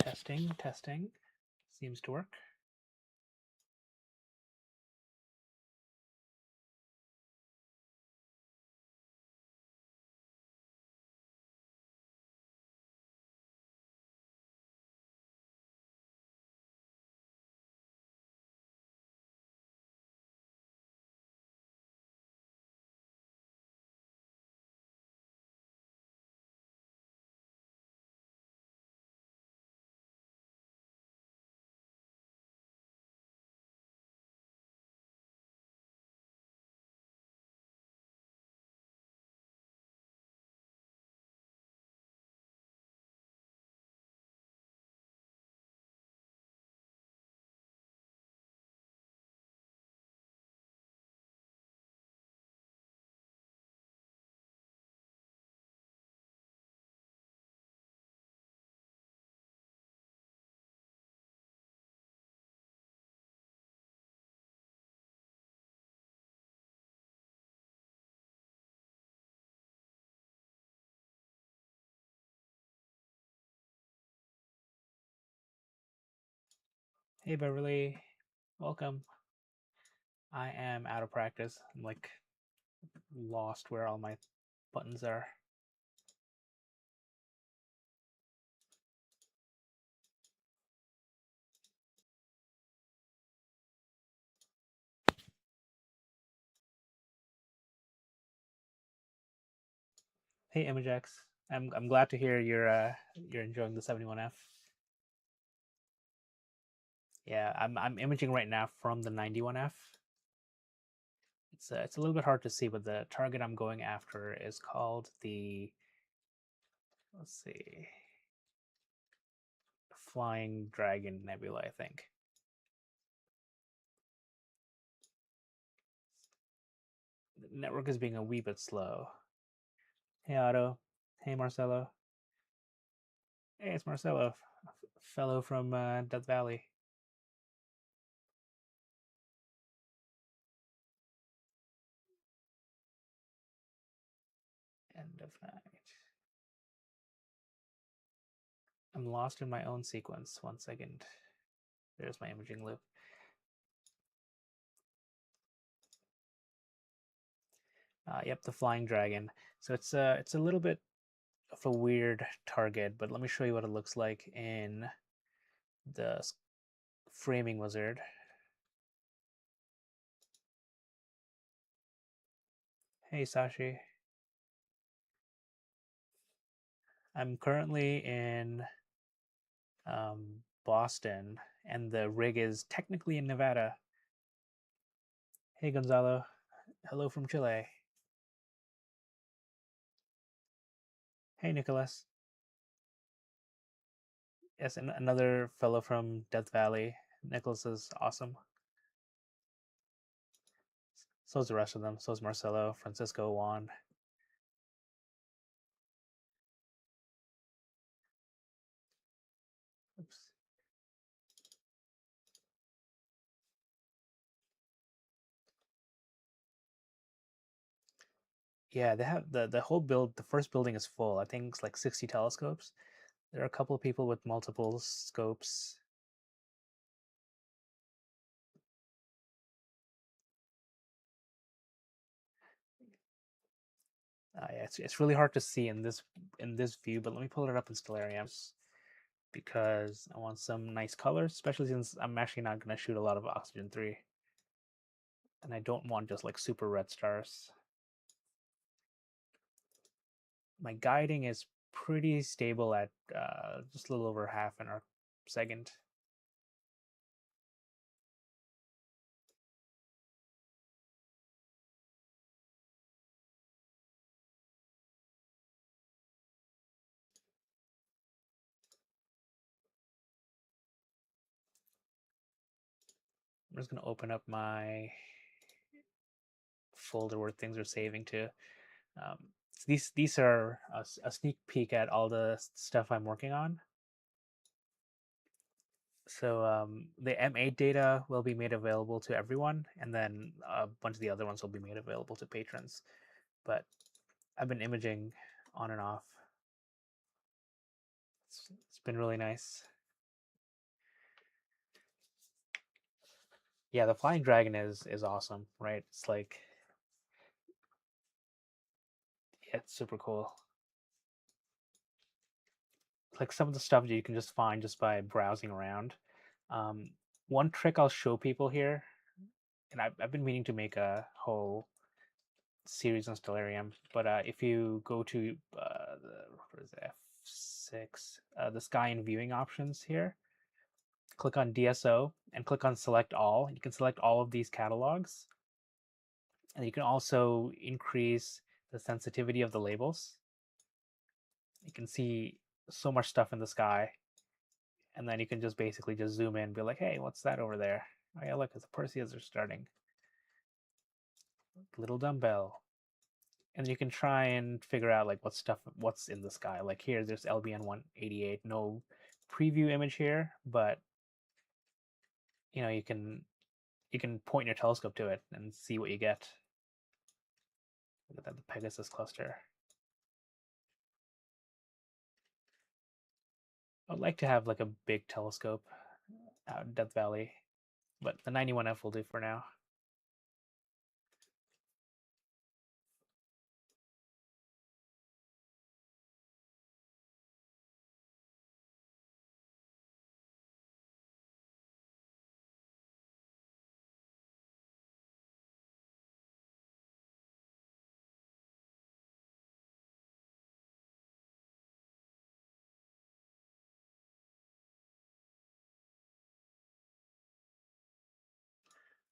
Testing. Seems to work. Hey Beverly, welcome. I am out of practice. I'm like lost where all my buttons are. Hey ImageX, I'm glad to hear you're enjoying the 71F. Yeah, I'm imaging right now from the 91F. It's a little bit hard to see, but the target I'm going after is called the, let's see, Flying Dragon Nebula, I think. The network is being a wee bit slow. Hey Otto. Hey Marcelo. Hey, it's Marcelo, fellow from Death Valley. End of night. I'm lost in my own sequence. 1 second. There's my imaging loop. Yep, the Flying Dragon. So it's a little bit of a weird target, but let me show you what it looks like in the framing wizard. Hey Sashi. I'm currently in Boston, and the rig is technically in Nevada. Hey Gonzalo. Hello from Chile. Hey Nicholas. Yes, and another fellow from Death Valley. Nicholas is awesome. So is the rest of them. So is Marcelo, Francisco, Juan. Oops. Yeah, they have the whole build. The first building is full. I think it's like 60 telescopes. There are a couple of people with multiple scopes. Yeah, it's really hard to see in this view, but let me pull it up in Stellarium because I want some nice colors, especially since I'm actually not going to shoot a lot of Oxygen 3. And I don't want just like super red stars. My guiding is pretty stable at just a little over half an arc second. I'm just going to open up my folder where things are saving to. These are a sneak peek at all the stuff I'm working on. So the M8 data will be made available to everyone, and then a bunch of the other ones will be made available to patrons. But I've been imaging on and off. It's been really nice. Yeah, the flying dragon is awesome, right? It's like, yeah, it's super cool. Like some of the stuff that you can just find just by browsing around. Um, One trick I'll show people here, and I've been meaning to make a whole series on Stellarium, but if you go to what is it, F6, the sky and viewing options here, click on DSO and click on select all. You can select all of these catalogs, and you can also increase the sensitivity of the labels. You can see so much stuff in the sky, and then you can just basically just zoom in and be like, hey, what's that over there? Oh yeah, look, it's the Perseus are starting. Little dumbbell. And you can try and figure out like what's in the sky. Like here, there's LBN 188. No preview image here, but you can point your telescope to it and see what you get. Look at that, the Pegasus cluster. I'd like to have like a big telescope out in Death Valley, but the 91F will do for now.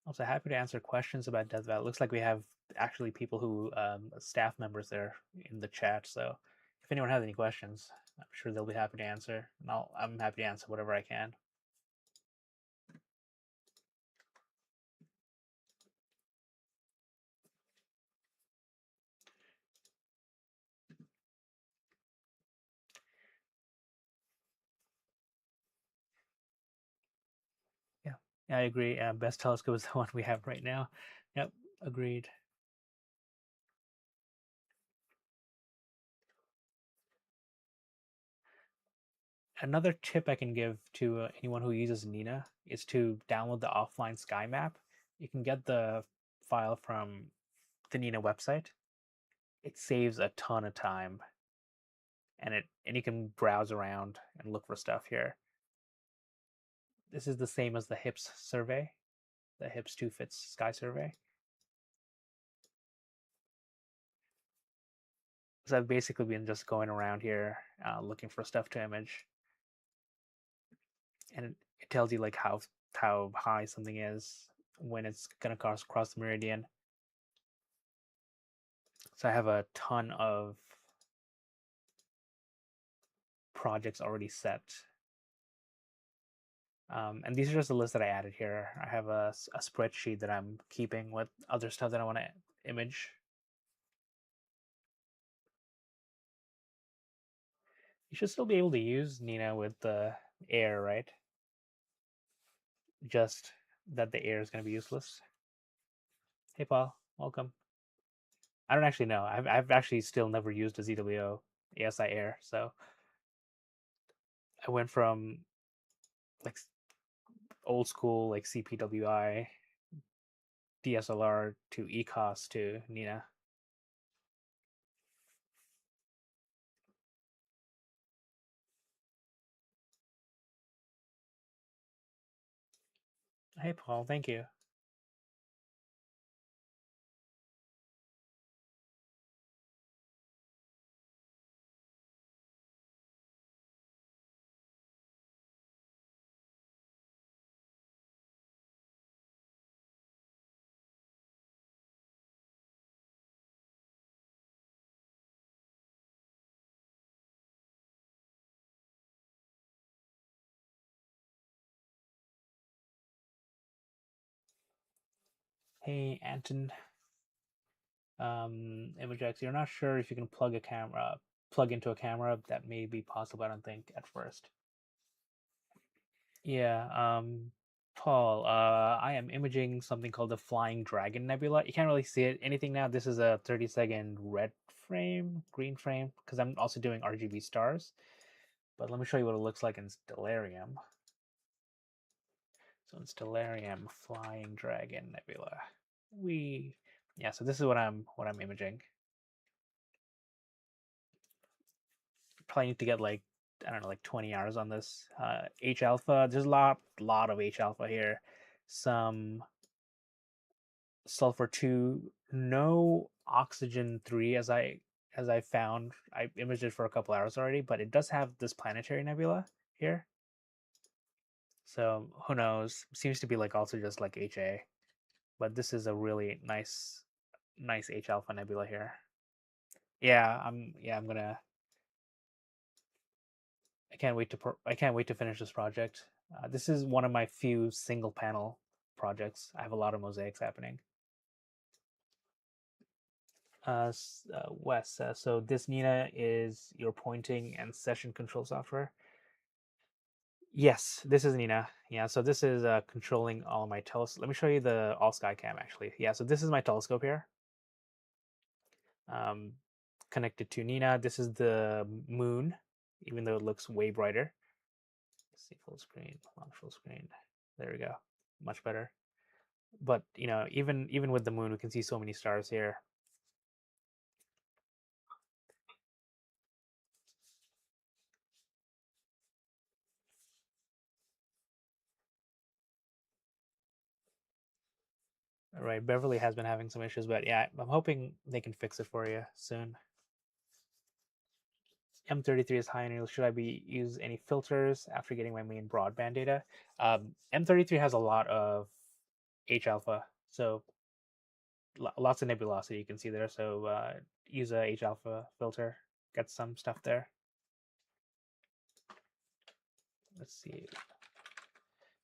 Also happy to answer questions about Death Valley. It looks like we have actually people who staff members there in the chat. So if anyone has any questions, I'm sure they'll be happy to answer, and I'm happy to answer whatever I can. Yeah, yeah, I agree. Best telescope is the one we have right now. Yep, agreed. Another tip I can give to anyone who uses Nina is to download the offline sky map. You can get the file from the Nina website. It saves a ton of time, and you can browse around and look for stuff here. This is the same as the HIPS survey, the HIPS 2 fits sky survey. So I've basically been just going around here looking for stuff to image, and it tells you like how high something is, when it's gonna cross the meridian. So I have a ton of projects already set. And these are just a list that I added here. I have a spreadsheet that I'm keeping with other stuff that I want to image. You should still be able to use Nina with the air, right? Just that the air is going to be useless. Hey, Paul, welcome. I don't actually know. I've actually still never used a ZWO ASI Air, so I went from like old school like CPWI DSLR to ECOS to Nina. Hey, Paul, thank you. Hey, Anton. ImageX, you're not sure if you can plug into a camera. That may be possible. I don't think at first. Yeah. Paul, I am imaging something called the Flying Dragon Nebula. You can't really see it anything now. This is a 30-second red frame, green frame, because I'm also doing RGB stars. But let me show you what it looks like in Stellarium. So in Stellarium, Flying Dragon Nebula. Yeah, so this is what I'm imaging. Probably need to get like, I don't know, like 20 hours on this. H alpha, there's a lot of H alpha here. Some sulfur 2, no oxygen 3 as I found. I imaged it for a couple hours already, but it does have this planetary nebula here. So who knows? Seems to be like also just like HA. But this is a really nice H alpha nebula here. Yeah, I'm gonna I can't wait to finish this project. This is one of my few single panel projects. I have a lot of mosaics happening. Wes, so this Nina is your pointing and session control software. Yes, this is Nina. Yeah, so this is controlling all my telescope. Let me show you the all sky cam actually. Yeah, so this is my telescope here. Um, connected to Nina. This is the moon, even though it looks way brighter. Let's see full screen, on full screen. There we go, much better. But you know, even with the moon, we can see so many stars here. All right, Beverly has been having some issues, but yeah, I'm hoping they can fix it for you soon. M33 is high in. Should I be use any filters after getting my main broadband data? M33 has a lot of H alpha, so lots of nebulosity you can see there. So use a H alpha filter, get some stuff there. Let's see.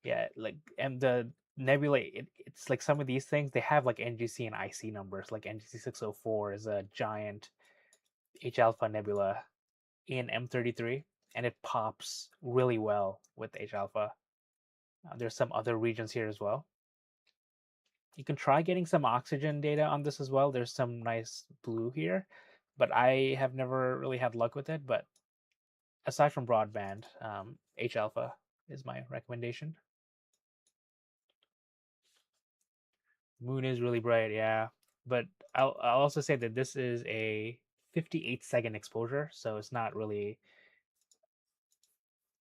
Yeah, like and the nebula, it's like some of these things they have like NGC and IC numbers. Like NGC 604 is a giant H alpha nebula in M33, and it pops really well with H alpha. There's some other regions here as well. You can try getting some oxygen data on this as well. There's some nice blue here, but I have never really had luck with it. But aside from broadband, H alpha is my recommendation. Moon is really bright, yeah. But I'll also say that this is a 58-second exposure, so it's not really.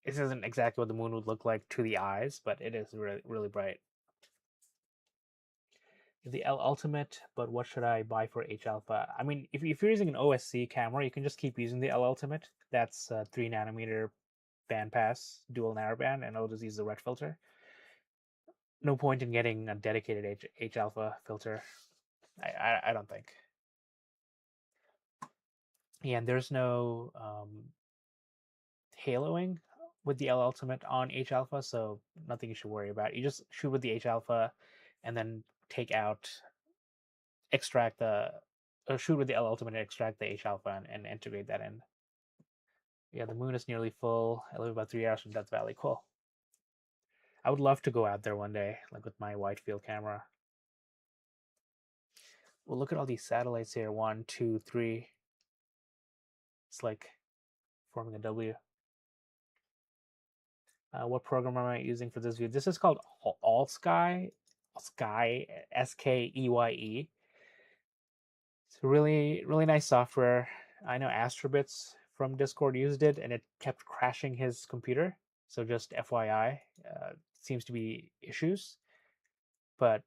This isn't exactly what the moon would look like to the eyes, but it is really bright. The L Ultimate, but what should I buy for H alpha? I mean, if you're using an OSC camera, you can just keep using the L Ultimate. That's 3 nanometer bandpass, dual narrowband, and I'll just use the red filter. No point in getting a dedicated H alpha filter. I don't think. Yeah, and there's no haloing with the L Ultimate on H alpha, so nothing you should worry about. You just shoot with the H alpha, and then extract the shoot with the L Ultimate and extract the H alpha and integrate that in. Yeah, the moon is nearly full. I live about 3 hours from Death Valley. Cool. I would love to go out there one day, like with my wide field camera. Well, look at all these satellites here. 1, 2, 3. It's like forming a W. What program am I using for this view? This is called AllSky, SKEYE. It's really nice software. I know Astrobits from Discord used it, and it kept crashing his computer. So just FYI, seems to be issues. But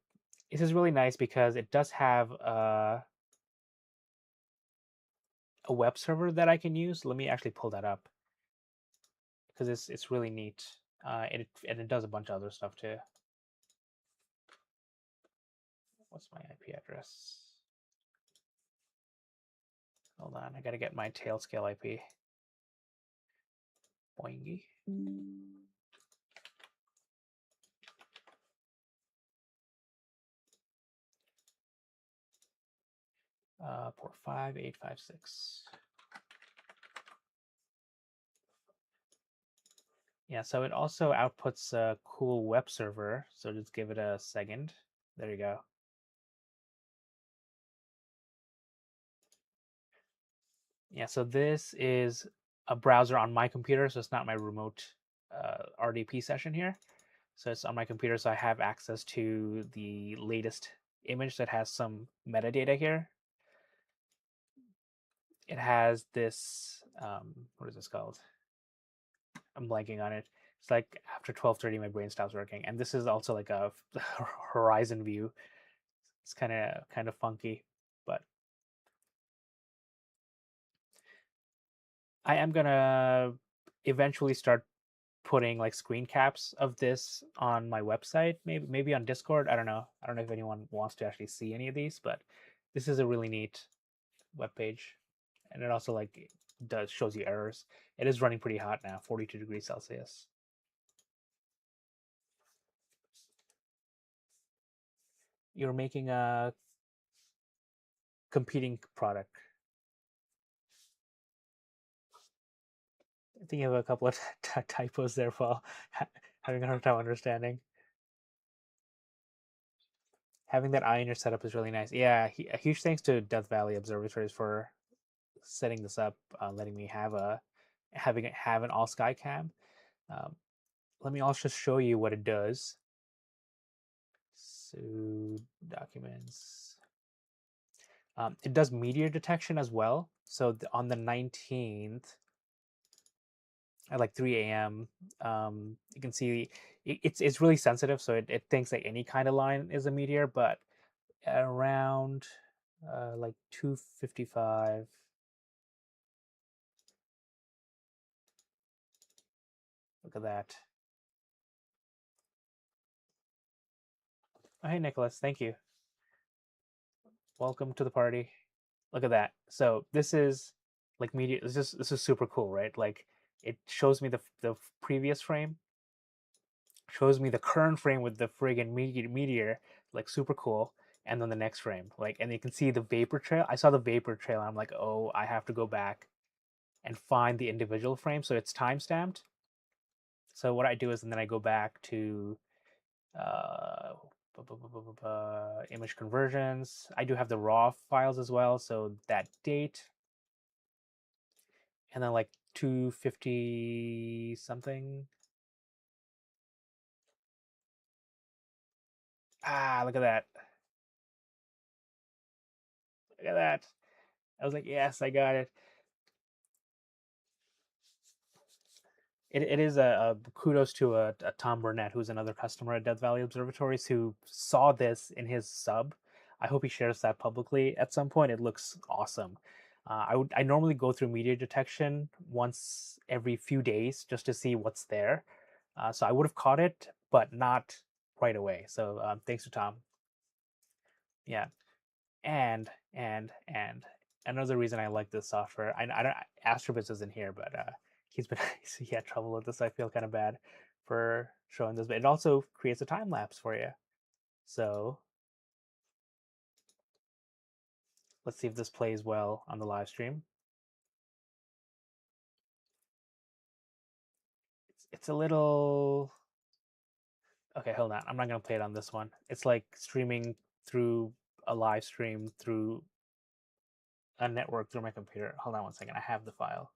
this is really nice because it does have a web server that I can use. Let me actually pull that up because it's really neat. And it does a bunch of other stuff too. What's my IP address? Hold on, I gotta get my Tailscale IP. Boingy. Port 5856. Yeah, so it also outputs a cool web server. So just give it a second. There you go. Yeah, so this is a browser on my computer, so it's not my remote RDP session here. So it's on my computer, so I have access to the latest image that has some metadata here. It has this, what is this called? I'm blanking on it. It's like after 12:30, my brain stops working. And this is also like a horizon view. It's kind of funky, but I am gonna eventually start putting like screen caps of this on my website, maybe on Discord. I don't know if anyone wants to actually see any of these, but this is a really neat web page, and it also like does shows you errors. It is running pretty hot now, 42 degrees Celsius. You're making a competing product. I think you have a couple of typos there, Paul. Having a hard time understanding. Having that eye in your setup is really nice. Yeah, a huge thanks to Death Valley Observatories for setting this up, letting me have an all sky cam. Um, Let me also show you what it does. So documents. It does meteor detection as well. So on the 19th at like 3 a.m., you can see it's really sensitive, so it thinks that any kind of line is a meteor, but at around like 2:55. Look at that. Oh, hey, Nicholas. Thank you. Welcome to the party. Look at that. So this is like media. This is super cool, right? Like it shows me the previous frame, shows me the current frame with the friggin' meteor, like super cool. And then the next frame, like, and you can see the vapor trail. I saw the vapor trail. And I'm like, oh, I have to go back and find the individual frame. So it's time stamped. So what I do is, and then I go back to uh, image conversions. I do have the raw files as well. So that date, and then like 250 something. Ah, look at that. Look at that. I was like, yes, I got it. It is a kudos to a Tom Burnett, who's another customer at Death Valley Observatories, who saw this in his sub. I hope he shares that publicly at some point. It looks awesome. I normally go through media detection once every few days just to see what's there. So I would have caught it, but not right away. So thanks to Tom. Yeah, and another reason I like this software. I don't Astrobits isn't here, but he had trouble with this. I feel kind of bad for showing this, but it also creates a time lapse for you. So let's see if this plays well on the live stream. It's a little okay. Hold on, I'm not gonna play it on this one. It's like streaming through a live stream through a network through my computer. Hold on one second. I have the file.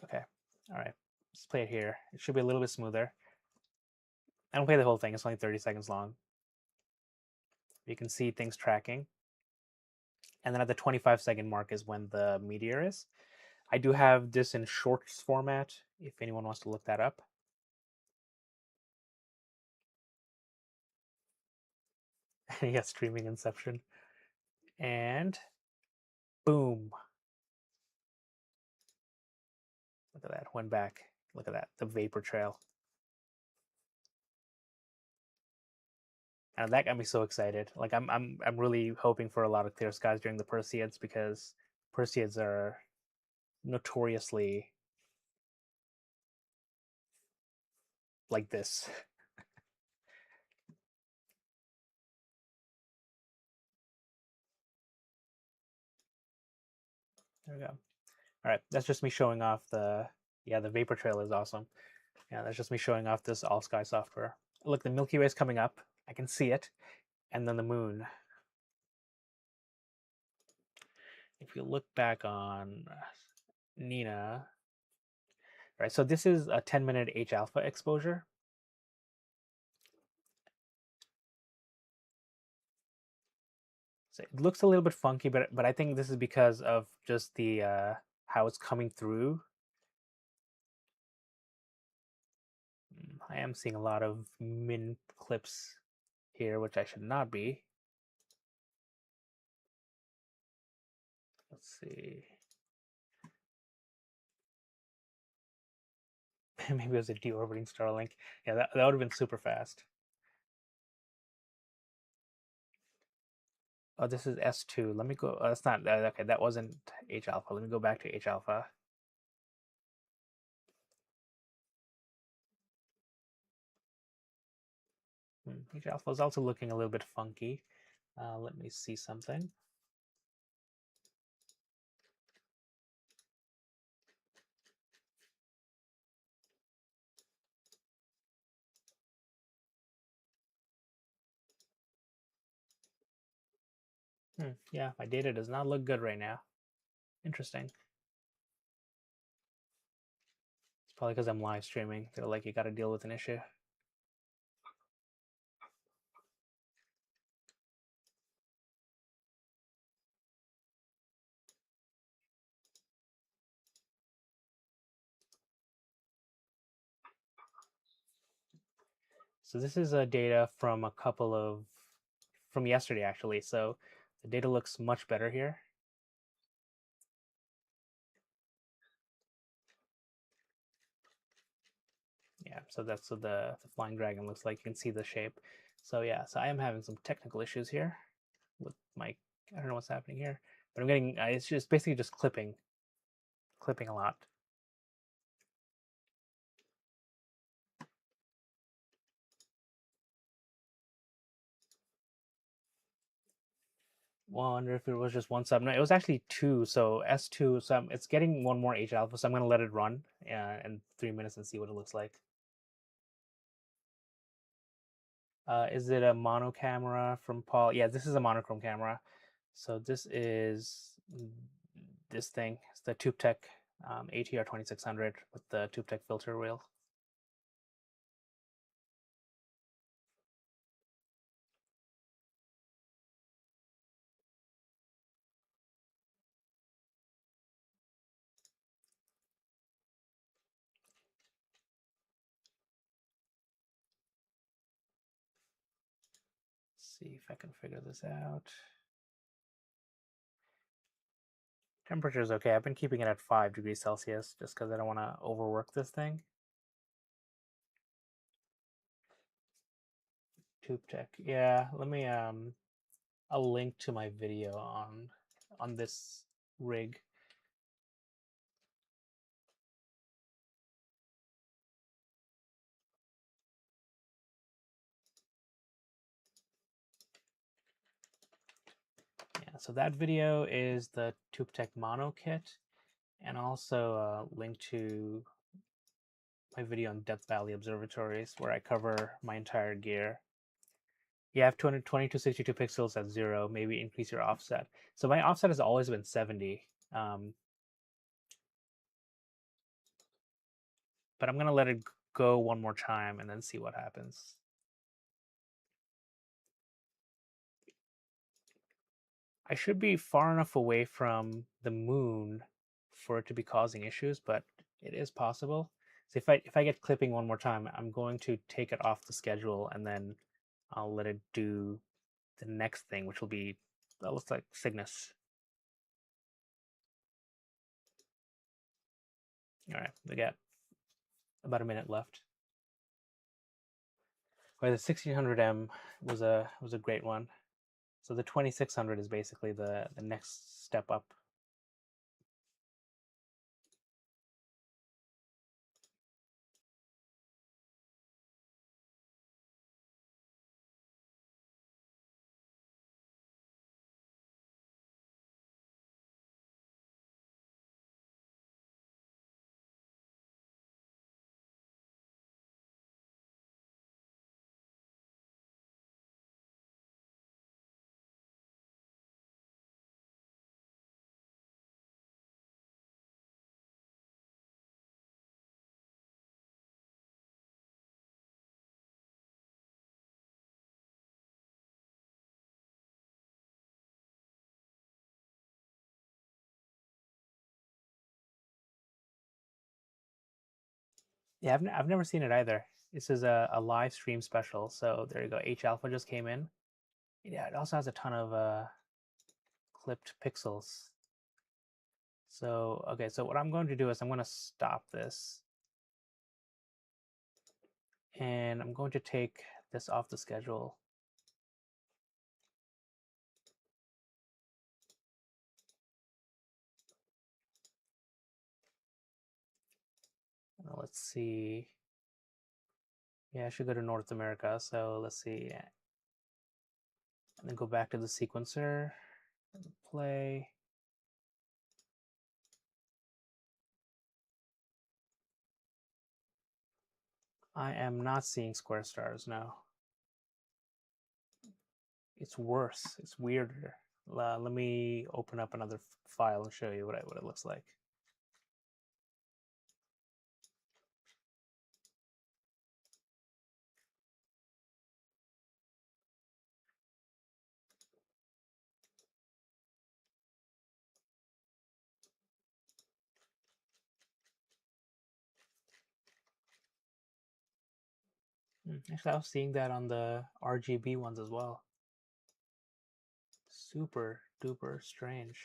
Okay. All right. Let's play it here. It should be a little bit smoother. I don't play the whole thing. It's only 30 seconds long. You can see things tracking. And then at the 25-second mark is when the meteor is. I do have this in shorts format if anyone wants to look that up. Yeah, streaming inception. And boom. Look at that. Went back. Look at that. The vapor trail. And that got me so excited. Like I'm really hoping for a lot of clear skies during the Perseids, because Perseids are notoriously like this. There we go. All right, that's just me showing off the, yeah, the vapor trail is awesome. Yeah, that's just me showing off this all sky software. Look, the Milky Way is coming up. I can see it. And then the moon. If you look back on Nina, right, so this is a 10-minute H alpha exposure. So it looks a little bit funky, but I think this is because of just the how it's coming through. I am seeing a lot of min clips here, which I should not be. Let's see. Maybe it was a deorbiting Starlink. Yeah, that would have been super fast. Oh, this is S2. Let me go. That's not okay. That wasn't H alpha. Let me go back to H alpha. H alpha is also looking a little bit funky. Let me see something. Yeah, my data does not look good right now. Interesting. It's probably because I'm live streaming. They're like, you got to deal with an issue. So this is data from a couple of, from yesterday actually. So the data looks much better here. Yeah, so that's what the flying dragon looks like. You can see the shape. So yeah, so I am having some technical issues here with my, I don't know what's happening here, but I'm getting, it's just basically just clipping a lot. Wonder if it was just one sub. No, it was actually two. So S2, so it's getting one more H alpha. So I'm gonna let it run in 3 minutes and see what it looks like. Is it a mono camera from Paul? Yeah, this is a monochrome camera. So this is this thing. It's the TubeTech ATR 2600 with the TubeTech filter wheel. Let's see if I can figure this out. Temperature is okay. I've been keeping it at 5 degrees Celsius just because I don't want to overwork this thing. TubeTech. Yeah, let me I'll link to my video on this rig. Yeah, so that video is the TubeTech Mono kit, and also a link to my video on Depth Valley Observatories where I cover my entire gear. You have 220 to 62 pixels at 0, maybe increase your offset. So my offset has always been 70. But I'm gonna let it go one more time and then see what happens. I should be far enough away from the moon for it to be causing issues, but it is possible. So if I get clipping one more time, I'm going to take it off the schedule and then I'll let it do the next thing, which will be, that looks like Cygnus. All right, we got about a minute left. Well, the 1600M was a great one. So the 2600 is basically the next step up. Yeah, I've never seen it either. This is a live stream special. So there you go. H Alpha just came in. Yeah, it also has a ton of clipped pixels. So, okay, so what I'm going to do is I'm going to stop this and I'm going to take this off the schedule. Let's see. Yeah, I should go to North America. So let's see. And then go back to the sequencer. Play. I am not seeing square stars now. It's worse. It's weirder. Let me open up another file and show you what it looks like. Actually, I was seeing that on the RGB ones as well. Super duper strange.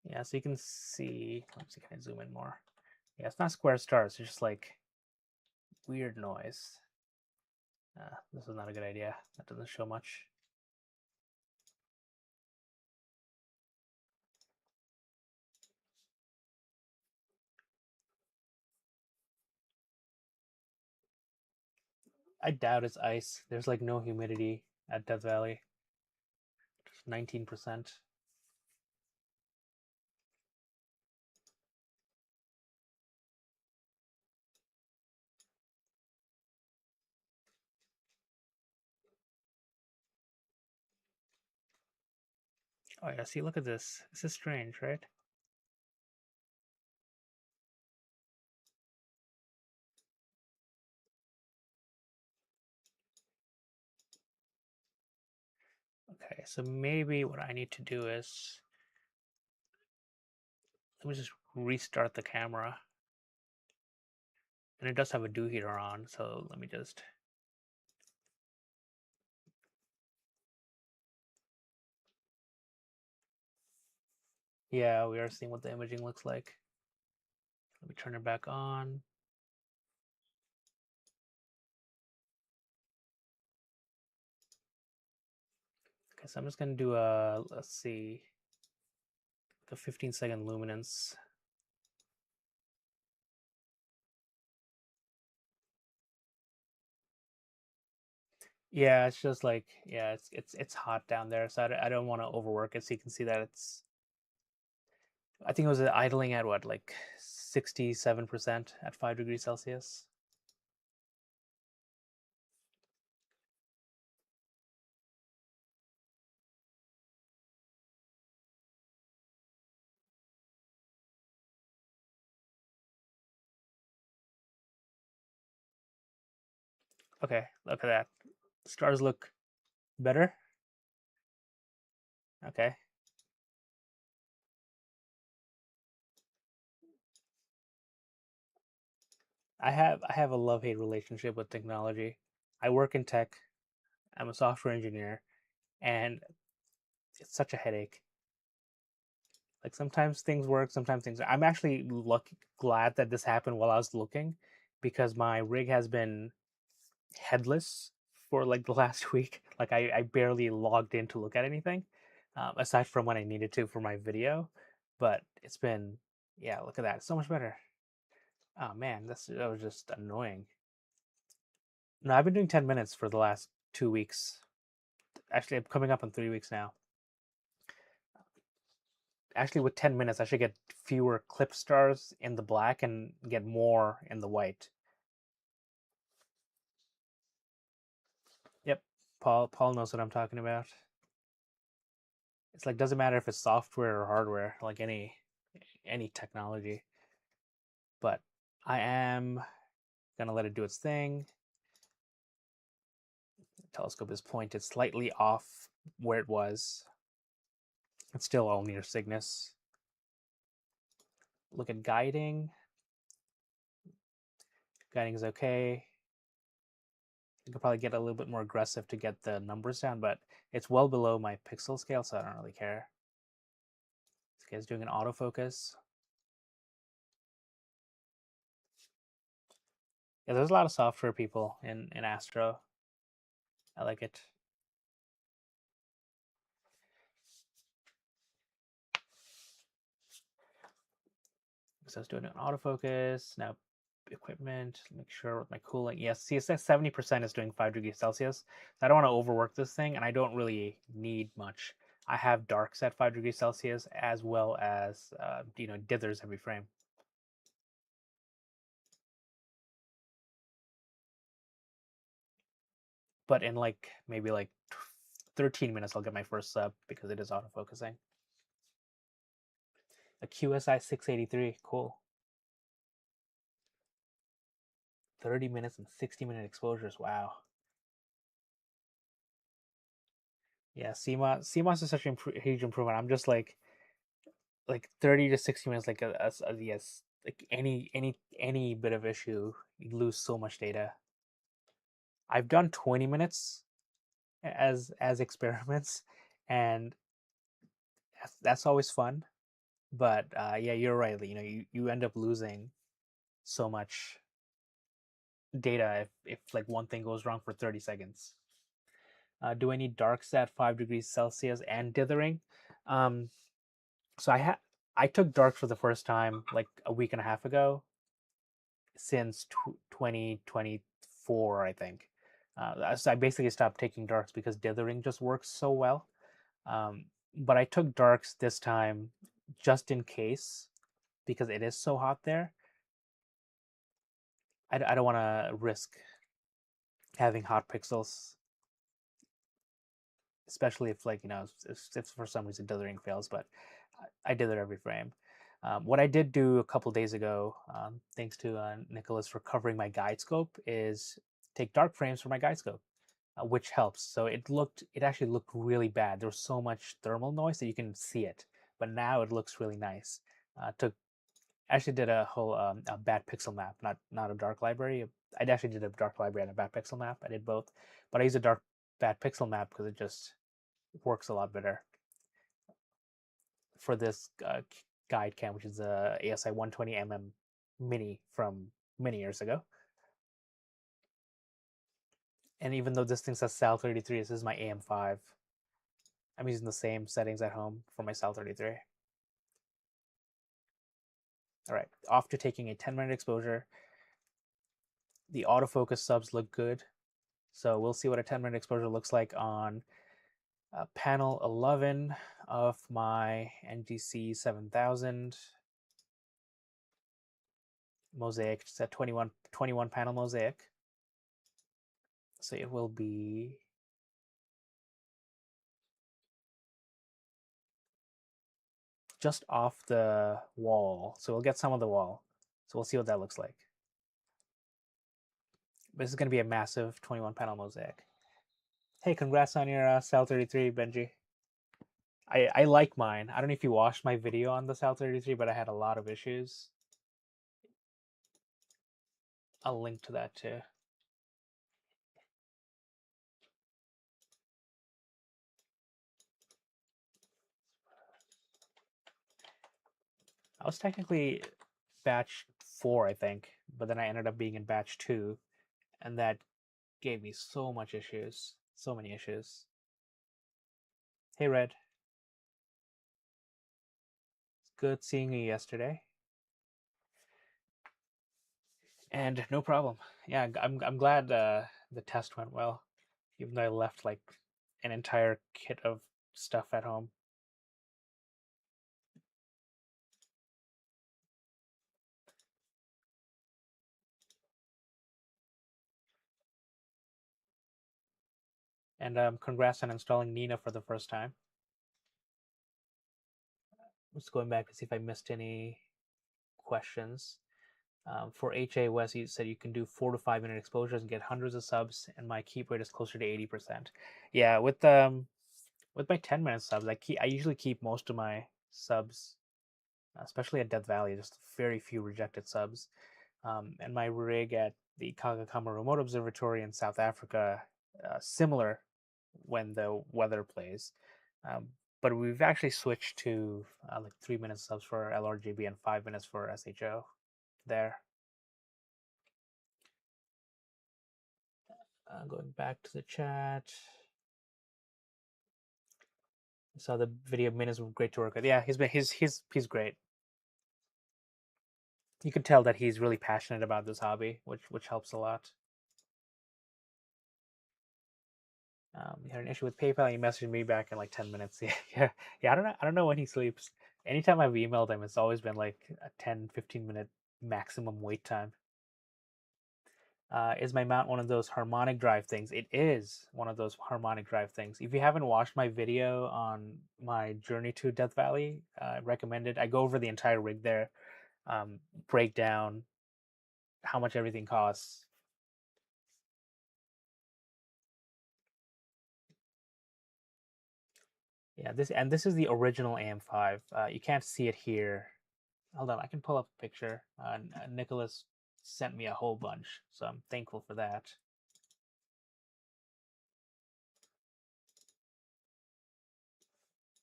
Yeah, so you can see. Let me see. Can I zoom in more? Yeah, it's not square stars. It's just like weird noise. This is not a good idea. That doesn't show much. I doubt it's ice. There's like no humidity at Death Valley. Just 19%. Oh yeah, see, look at this. This is strange, right? Okay, so maybe what I need to do is let me just restart the camera. And it does have a dew heater on, so let me just. Yeah, we are seeing what the imaging looks like. Let me turn it back on. Okay, so I'm just gonna do a, let's see, a 15-second luminance. Yeah, it's just like, yeah, it's hot down there, so I don't want to overwork it. So you can see that it's, I think it was idling at what, like 67% at 5 degrees Celsius. Okay, look at that. Stars look better. Okay. I have a love-hate relationship with technology. I work in tech. I'm a software engineer, and it's such a headache. Like sometimes things work, sometimes things. I'm actually glad that this happened while I was looking, because my rig has been headless for like the last week. Like I barely logged in to look at anything, aside from when I needed to for my video. But it's been, yeah. Look at that, it's so much better. Oh man, that was just annoying. No, I've been doing 10 minutes for the last 2 weeks. Actually, I'm coming up on 3 weeks now. Actually, with 10 minutes, I should get fewer clip stars in the black and get more in the white. Yep, Paul knows what I'm talking about. It's like doesn't matter if it's software or hardware, like any technology. But I am gonna let it do its thing. The telescope is pointed slightly off where it was. It's still all near Cygnus. Look at guiding. Guiding is okay. You could probably get a little bit more aggressive to get the numbers down, but it's well below my pixel scale, so I don't really care. This guy's doing an autofocus. Yeah, there's a lot of software people in Astro. I like it. So I was doing an autofocus. Now equipment, make sure with my cooling. Yes, CSS 70% is doing 5 degrees Celsius. So I don't want to overwork this thing, and I don't really need much. I have darks at 5 degrees Celsius as well as dithers every frame. But in like maybe like 13 minutes, I'll get my first sub because it is autofocusing. A QSI 683, cool. 30 minutes and 60-minute exposures, wow. Yeah, CMOS is such a huge improvement. I'm just like 30 to 60 minutes, like yes, like any bit of issue, you lose so much data. I've done 20 minutes as experiments, and that's always fun. But yeah, you're right. You end up losing so much data if like one thing goes wrong for 30 seconds. Do I need darks at 5 degrees Celsius and dithering? Um, so I took darks for the first time like a week and a half ago since 2024, I think. So I basically stopped taking darks because dithering just works so well. But I took darks this time just in case because it is so hot there. I don't want to risk having hot pixels, especially if like if for some reason dithering fails. But I did it every frame. What I did do a couple days ago, thanks to Nicholas for covering my guide scope, is take dark frames for my guide scope, which helps. So it actually looked really bad. There was so much thermal noise that you can see it, but now it looks really nice. Took Actually did a whole a bad pixel map, not a dark library. I actually did a dark library and a bad pixel map. I did both, but I use a dark bad pixel map because it just works a lot better for this guide cam, which is a ASI 120 mini from many years ago. And even though this thing says Sal 33, this is my AM5. I'm using the same settings at home for my Sal 33. All right, off to taking a 10-minute exposure. The autofocus subs look good. So we'll see what a 10-minute exposure looks like on panel 11 of my NGC 7000 mosaic. It's a 21 panel mosaic. So it will be just off the wall. So we'll get some of the wall. So we'll see what that looks like. This is going to be a massive 21 panel mosaic. Hey, congrats on your Sal 33, Benji. I like mine. I don't know if you watched my video on the Sal 33, but I had a lot of issues. I'll link to that too. I was technically batch 4, I think, but then I ended up being in batch 2, and that gave me so much issues. So many issues. Hey, Red. It's good seeing you yesterday. And no problem. Yeah, I'm glad the test went well, even though I left like an entire kit of stuff at home. And congrats on installing Nina for the first time. Just going back to see if I missed any questions. For HA West, you said you can do 4 to 5 minute exposures and get hundreds of subs, and my keep rate is closer to 80%. Yeah, with With my 10-minute subs, I usually keep most of my subs, especially at Death Valley. Just very few rejected subs. And my rig at the Kagakama Remote Observatory in South Africa, similar when the weather plays. Um, but we've actually switched to like 3-minute subs for LRGB and 5 minutes for SHO there. Going back to the chat. So the video minutes were great to work with. Yeah, he's great. You can tell that he's really passionate about this hobby, which helps a lot. You had an issue with PayPal. You messaged me back in like 10 minutes. Yeah. I don't know when he sleeps. Anytime I've emailed him, it's always been like a 10-15 minute maximum wait time. Is my mount one of those harmonic drive things? It is one of those harmonic drive things. If you haven't watched my video on my journey to Death Valley, I recommend it. I go over the entire rig there, break down how much everything costs. Yeah, this is the original AM5. You can't see it here. Hold on, I can pull up a picture. Nicholas sent me a whole bunch, so I'm thankful for that.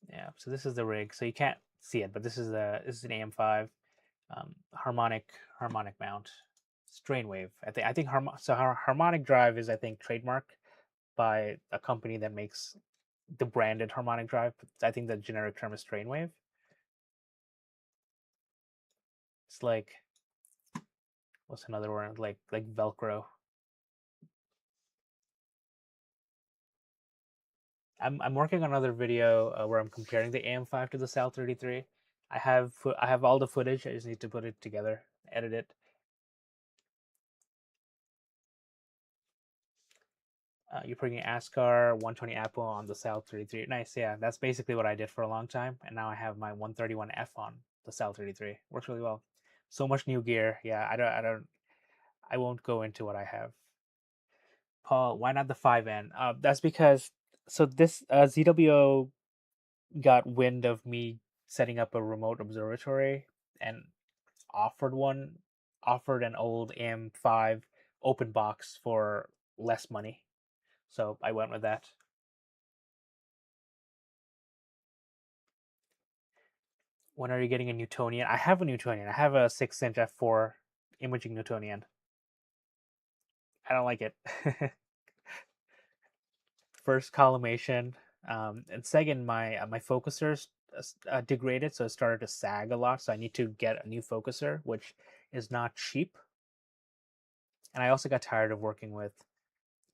Yeah, so this is the rig. So you can't see it, but this is an AM5 harmonic mount. Strain wave. I think harmonic drive is, I think, trademarked by a company that makes the branded harmonic drive. I think the generic term is strain wave. It's like, what's another word? Like Velcro. I'm working on another video where I'm comparing the AM5 to the Sal 33. I have all the footage. I just need to put it together, edit it. You're putting ASCAR 120 Apple on the Sal 33. Nice, yeah. That's basically what I did for a long time, and now I have my 131F on the Sal 33. Works really well. So much new gear. Yeah, I won't go into what I have. Paul, why not the 5N? That's because this ZWO got wind of me setting up a remote observatory and offered one, offered an old AM5 open box for less money. So I went with that. When are you getting a Newtonian? I have a Newtonian. I have a 6-inch f4 imaging Newtonian. I don't like it. First, collimation, and second, my focusers degraded, so it started to sag a lot. So I need to get a new focuser, which is not cheap. And I also got tired of working with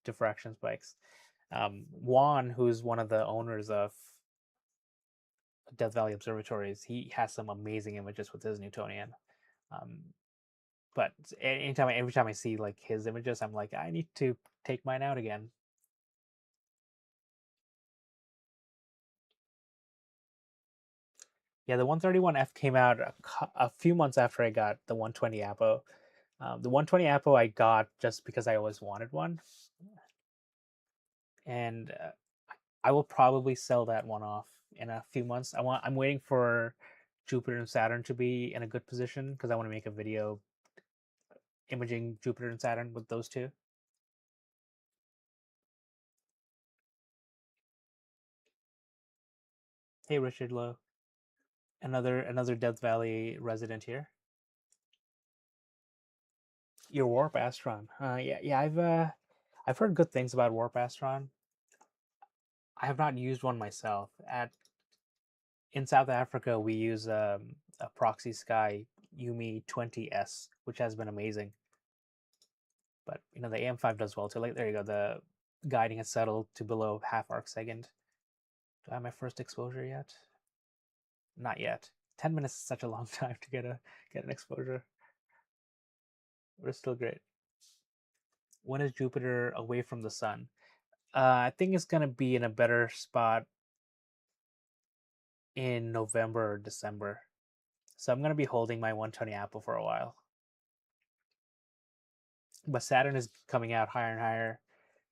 diffraction spikes. Juan, who's one of the owners of Death Valley Observatories, he has some amazing images with his Newtonian. Um, but every time I see like his images, I'm like, I need to take mine out again. Yeah, the 131F came out a few months after I got the 120 Apo. The 120 Apo I got just because I always wanted one, and I will probably sell that one off in a few months. I'm waiting for Jupiter and Saturn to be in a good position because I want to make a video imaging Jupiter and Saturn with those two. Hey, Richard Lowe, another Death Valley resident here. Your Warp Astron. Yeah. I've heard good things about Warp Astron. I have not used one myself. At In South Africa, we use a Proxy Sky Yumi 20S, which has been amazing. But the AM5 does well too. Like there you go, the guiding has settled to below half arc second. Do I have my first exposure yet? Not yet. 10 minutes is such a long time to get an exposure. But it's still great. When is Jupiter away from the sun? I think it's gonna be in a better spot in November or December. So I'm gonna be holding my 120 Apple for a while. But Saturn is coming out higher and higher,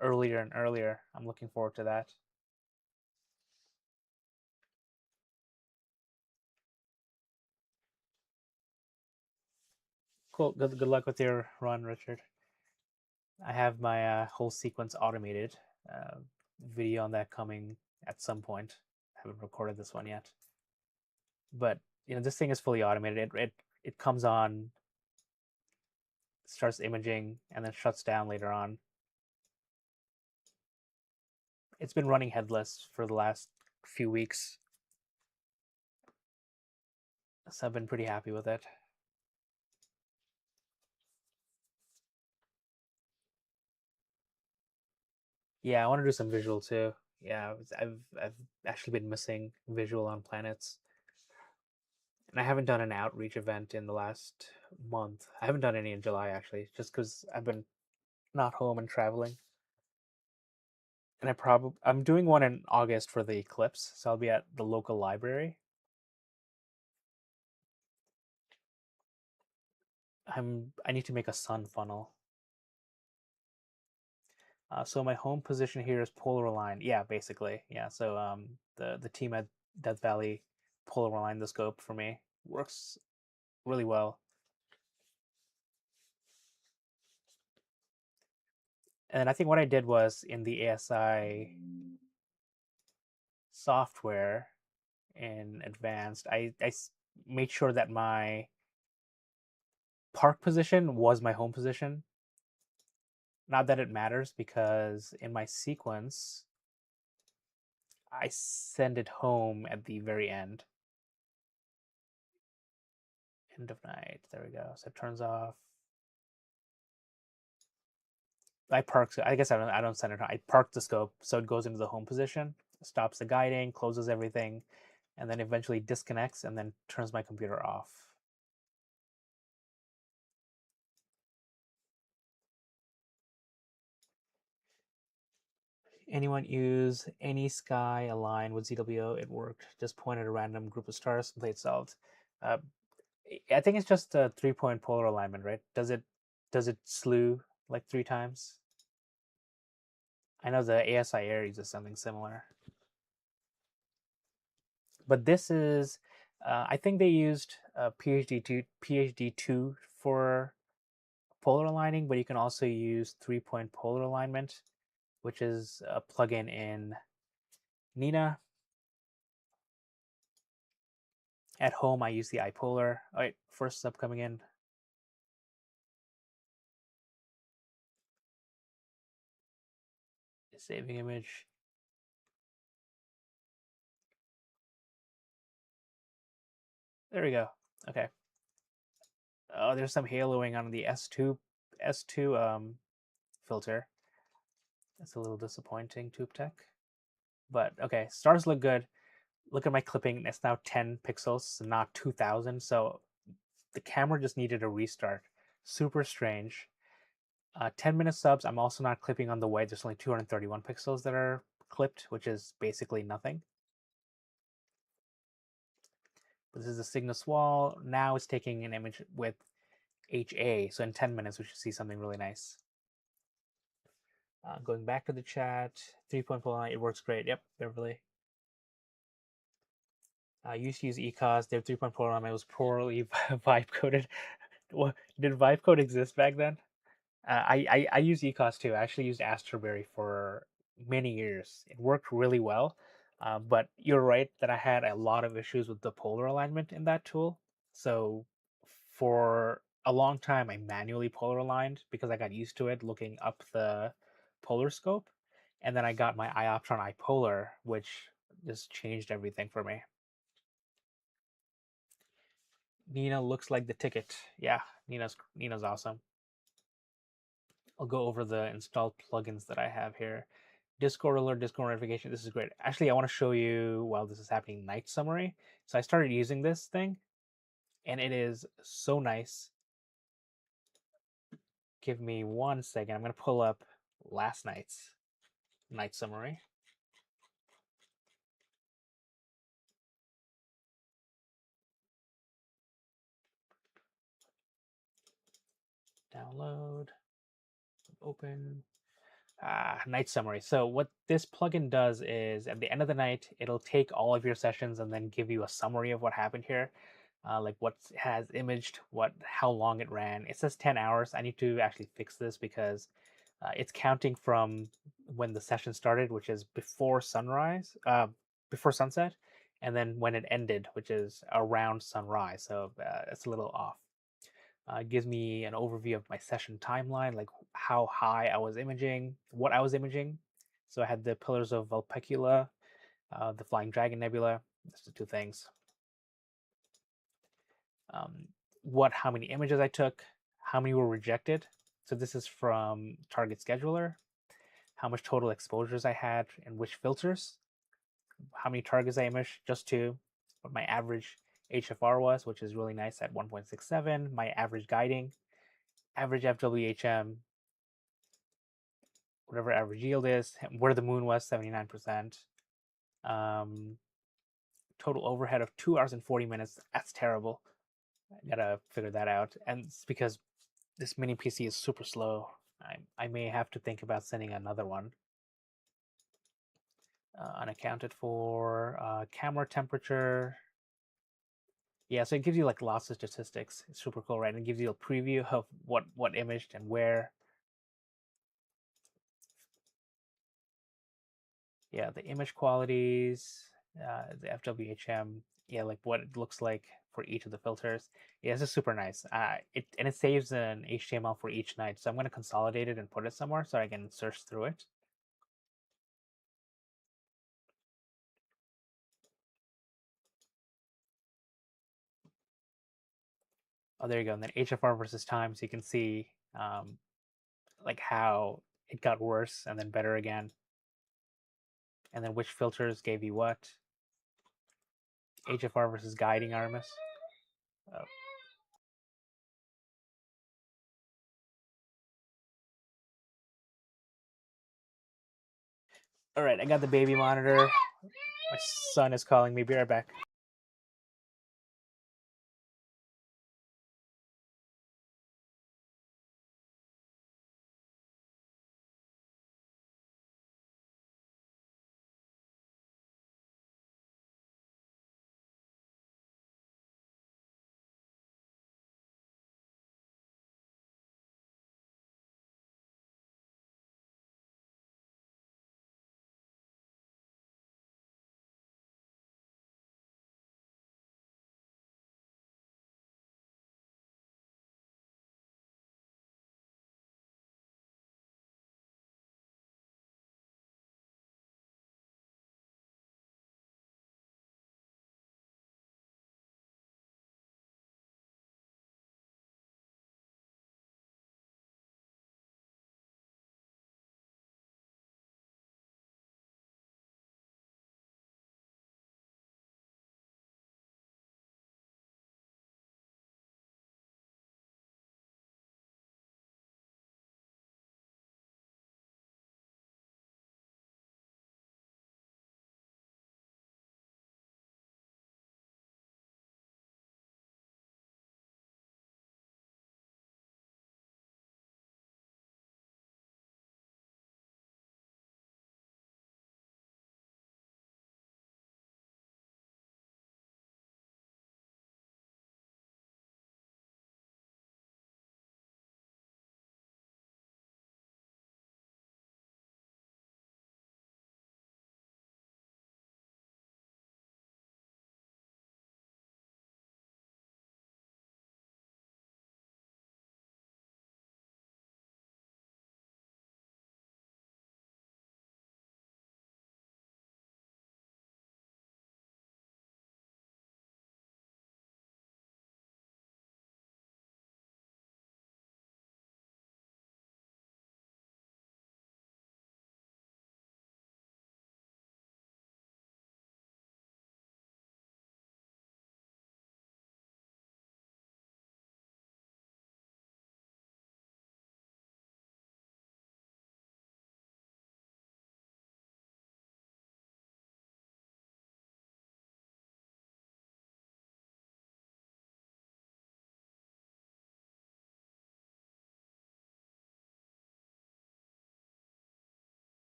earlier and earlier. I'm looking forward to that. Cool. Good luck with your run, Richard. I have my whole sequence automated. Uh, Video on that coming at some point. I haven't recorded this one yet, but this thing is fully automated. It comes on, starts imaging, and then shuts down later on. It's been running headless for the last few weeks, so I've been pretty happy with it. Yeah, I want to do some visual too. Yeah, I've actually been missing visual on planets, and I haven't done an outreach event in the last month. I haven't done any in July actually, just because I've been not home and traveling. And I'm doing one in August for the eclipse, so I'll be at the local library. I need to make a sun funnel. So my home position here is polar aligned. Yeah, basically. Yeah. So the team at Death Valley polar aligned the scope for me. Works really well. And then I think what I did was in the ASI software in advanced, I made sure that my park position was my home position. Not that it matters because in my sequence, I send it home at the very end. End of night. There we go. So it turns off. I park. I guess I don't send it. I park the scope so it goes into the home position, stops the guiding, closes everything, and then eventually disconnects and then turns my computer off. Anyone use any sky align with ZWO? It worked. Just point at a random group of stars and play it solved. Uh, I think it's just a 3-point polar alignment, right? Does it slew like 3 times? I know the ASI Air uses something similar. But this is, I think they used PhD2 for polar aligning, but you can also use 3-point polar alignment, which is a plugin in Nina. At home, I use the iPolar. All right, first sub coming in. Saving image. There we go. Okay. Oh, there's some haloing on the S2 filter. That's a little disappointing, Tube Tech. But okay, stars look good. Look at my clipping. It's now 10 pixels, not 2000. So the camera just needed a restart. Super strange. 10-minute subs. I'm also not clipping on the white. There's only 231 pixels that are clipped, which is basically nothing. But this is the Cygnus wall. Now it's taking an image with HA. So in 10 minutes, we should see something really nice. Going back to the chat, 3.49, it works great. Yep, Beverly. I used to use ECOS. Their 3.4 it was poorly vibe coded. Did vibe code exist back then? I use ECOS too. I actually used Astroberry for many years. It worked really well. But you're right that I had a lot of issues with the polar alignment in that tool. So for a long time, I manually polar aligned because I got used to it looking up the polar scope. And then I got my iOptron iPolar, which just changed everything for me. Nina looks like the ticket. Yeah, Nina's awesome. I'll go over the installed plugins that I have here. Discord alert, Discord notification. This is great. Actually, I want to show you while this is happening night summary. So I started using this thing, and it is so nice. Give me 1 second. I'm going to pull up last night's night summary. Download, open. Night summary. So what this plugin does is at the end of the night, it'll take all of your sessions and then give you a summary of what happened here. like what has imaged, how long it ran. It says 10 hours. I need to actually fix this because it's counting from when the session started, which is before sunrise, before sunset, and then when it ended, which is around sunrise. So it's a little off. It gives me an overview of my session timeline, like how high I was imaging, what I was imaging. So I had the pillars of Vulpecula, the Flying Dragon Nebula. That's the two things. Um, how many images I took, how many were rejected. So this is from Target Scheduler. How much total exposures I had and which filters. How many targets I imaged, just two. What my average HFR was, which is really nice at 1.67. My average guiding, average FWHM, whatever average yield is, where the moon was, 79%. Um, Total overhead of 2 hours and 40 minutes. That's terrible. I gotta figure that out. And it's because this mini PC is super slow. I may have to think about sending another one. Unaccounted for. Camera temperature. Yeah, so it gives you like lots of statistics. It's super cool, right? And it gives you a preview of what imaged and where. Yeah, the image qualities, the FWHM, yeah, like what it looks like for each of the filters. Yeah, this is super nice. It saves an HTML for each night, so I'm going to consolidate it and put it somewhere so I can search through it. Oh, there you go. And then HFR versus time, so you can see like how it got worse and then better again, and then which filters gave you what. HFR versus guiding Artemis. Oh. All right, I got the baby monitor. My son is calling me. Be right back.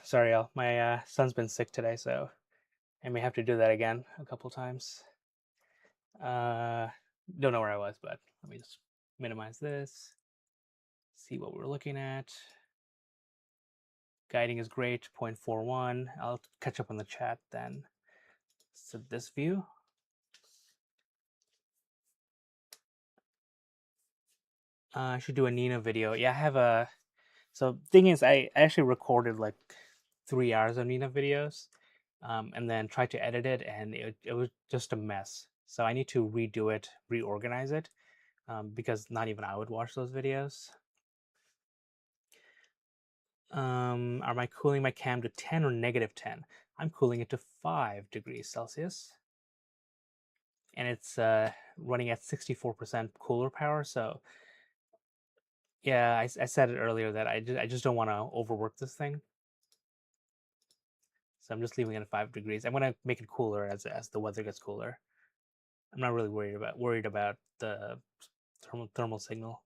Sorry, y'all. My son's been sick today, so I may have to do that again a couple times. Uh, don't know where I was, but let me just minimize this. See what we're looking at. Guiding is great, 0.41. I'll catch up on the chat then. So this view. I should do a Nina video. Yeah, I have a. So thing is, I actually recorded like 3 hours of Nina videos, and then tried to edit it, and it was just a mess. So I need to redo it, reorganize it, because not even I would watch those videos. Am I cooling my cam to 10 or -10? I'm cooling it to 5 degrees Celsius, and it's running at 64% cooler power. So yeah, I said it earlier that I just don't want to overwork this thing. So I'm just leaving it at 5 degrees. I'm gonna make it cooler as the weather gets cooler. I'm not really worried about the thermal signal.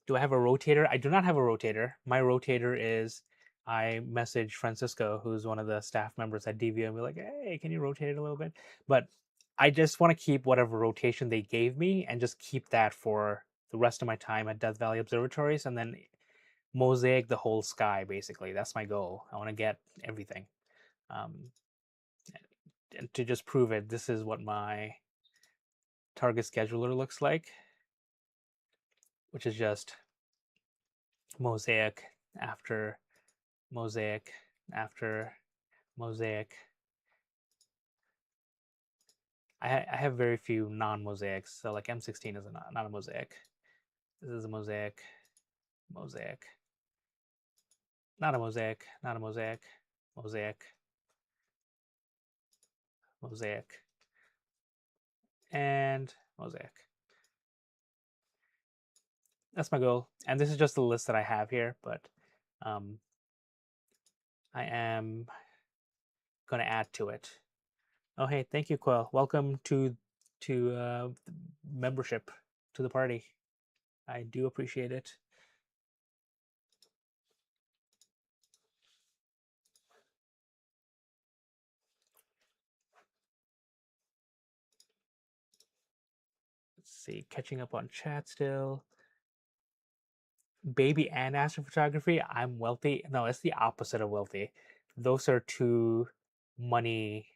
Do I have a rotator? I do not have a rotator. My rotator is I message Francisco, who's one of the staff members at DVO, and be like, "Hey, can you rotate it a little bit?" But I just want to keep whatever rotation they gave me and just keep that for the rest of my time at Death Valley Observatories, and then mosaic the whole sky. Basically, that's my goal. I want to get everything. Um, and to just prove it, this is what my target scheduler looks like, which is just mosaic after mosaic after mosaic. I have very few non-mosaics, so like M16 is not a mosaic. This is a mosaic, mosaic, not a mosaic, not a mosaic, mosaic, mosaic, and mosaic. That's my goal, and this is just the list that I have here, but um, I am going to add to it. Oh, hey, thank you, Quill. Welcome to membership to the party. I do appreciate it. Let's see, catching up on chat still. Baby and astrophotography. I'm wealthy. No, it's the opposite of wealthy. Those are two money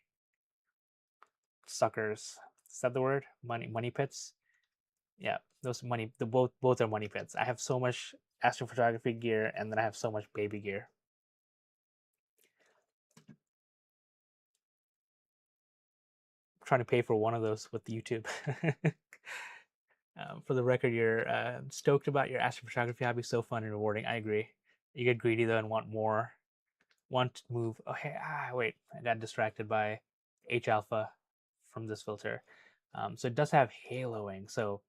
suckers. Is that the word? Money pits. Yeah, those money. The both are money pits. I have so much astrophotography gear, and then I have so much baby gear. I'm trying to pay for one of those with YouTube. For the record, you're stoked about your astrophotography hobby. So fun and rewarding. I agree. You get greedy though and want more. Want to move. Oh, hey, wait. I got distracted by H alpha from this filter. So it does have haloing. So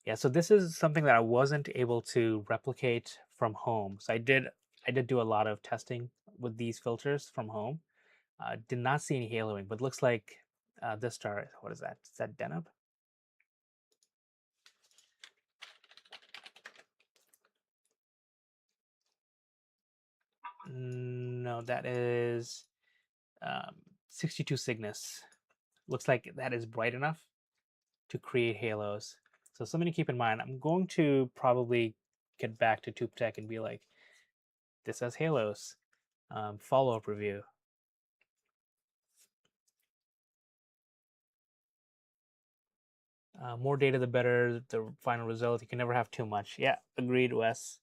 yeah, so this is something that I wasn't able to replicate from home. So I did do a lot of testing with these filters from home. Did not see any haloing, but looks like this star. What is that? Is that Deneb? No, that is 62 Cygnus. Looks like that is bright enough to create halos. So something to keep in mind. I'm going to probably get back to Tube Tech and be like, this has halos. Follow-up review. More data, the better the final result. You can never have too much. Yeah, agreed, Wes.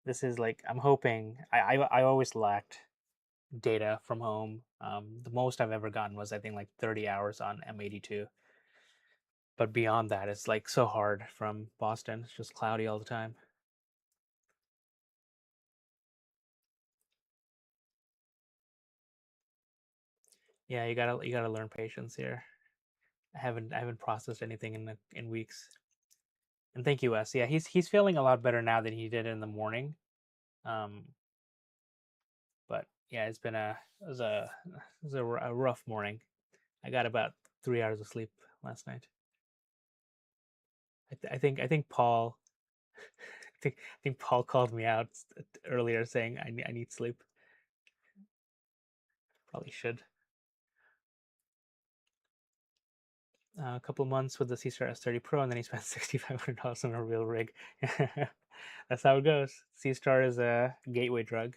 This is like I'm hoping. I always lacked data from home. The most I've ever gotten was I think like 30 hours on M82. But beyond that, it's like so hard from Boston. It's just cloudy all the time. Yeah, you gotta learn patience here. I haven't processed anything in weeks. And thank you, Wes. Yeah, he's feeling a lot better now than he did in the morning. Um, but yeah, it was a rough morning. I got about 3 hours of sleep last night. I think Paul think Paul called me out earlier saying I need sleep. Probably should. A couple months with the C-Star S30 Pro, and then he spent $6,500 on a real rig. That's how it goes. C-Star is a gateway drug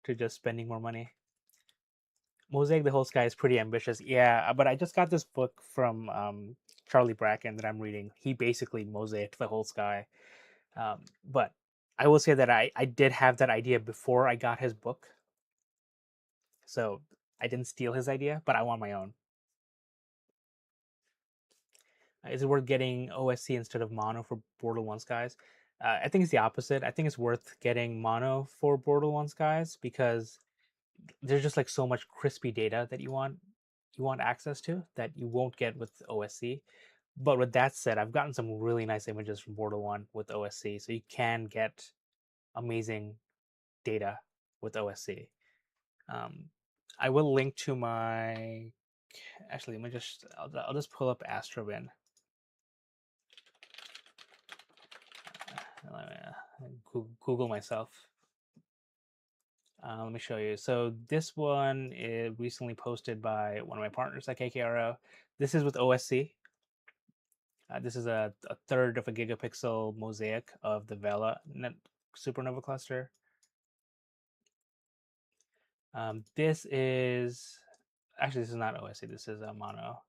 to just spending more money. Mosaic the Whole Sky is pretty ambitious. Yeah, but I just got this book from Charlie Bracken that I'm reading. He basically mosaicked the whole sky. But I will say that I did have that idea before I got his book. So I didn't steal his idea, but I want my own. Is it worth getting OSC instead of mono for Bortle 1 skies? I think it's the opposite. I think it's worth getting mono for Bortle 1 skies because there's just like so much crispy data that you want access to that you won't get with OSC. But with that said, I've gotten some really nice images from Bortle 1 with OSC, so you can get amazing data with OSC. Um, I will link to my. Actually, let me just. I'll just pull up Astrobin. Google myself. Let me show you. So this one is recently posted by one of my partners at KKRO. This is with OSC. This is a third of a gigapixel mosaic of the Vela supernova cluster. This is actually this is not OSC. This is a mono.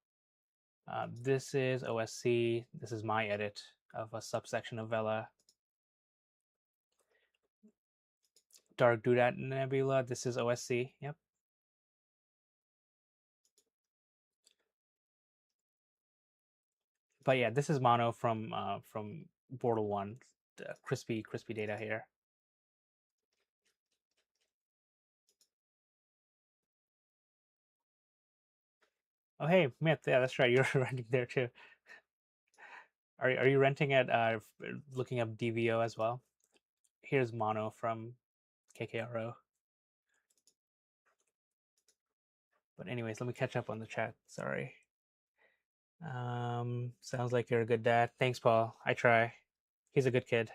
This is OSC. This is my edit of a subsection of Vela. Dark Doodat Nebula. This is OSC. Yep. But yeah, this is mono from Bortle 1. Crispy data here. Oh hey, Myth. Yeah, that's right. You're renting there too. Are you renting at looking up DVO as well? Here's mono from KKRO. But anyways, let me catch up on the chat. Sorry. Sounds like you're a good dad. Thanks, Paul. I try. He's a good kid.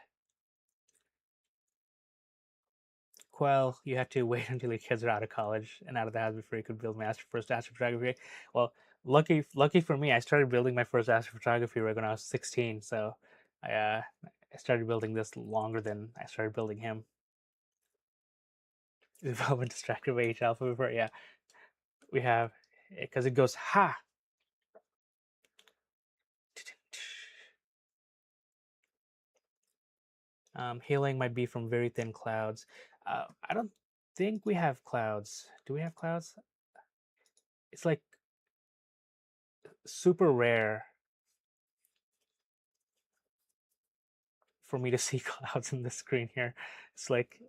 Quell, you had to wait until your kids are out of college and out of the house before you could build my first astrophotography. Well, lucky for me, I started building my first astrophotography rig when I was 16. So I started building this longer than I started building him. Development distracted by H alpha before. Yeah, we have because it goes ha. Healing might be from very thin clouds. I don't think we have clouds. Do we have clouds? It's like super rare for me to see clouds in the screen here. It's like,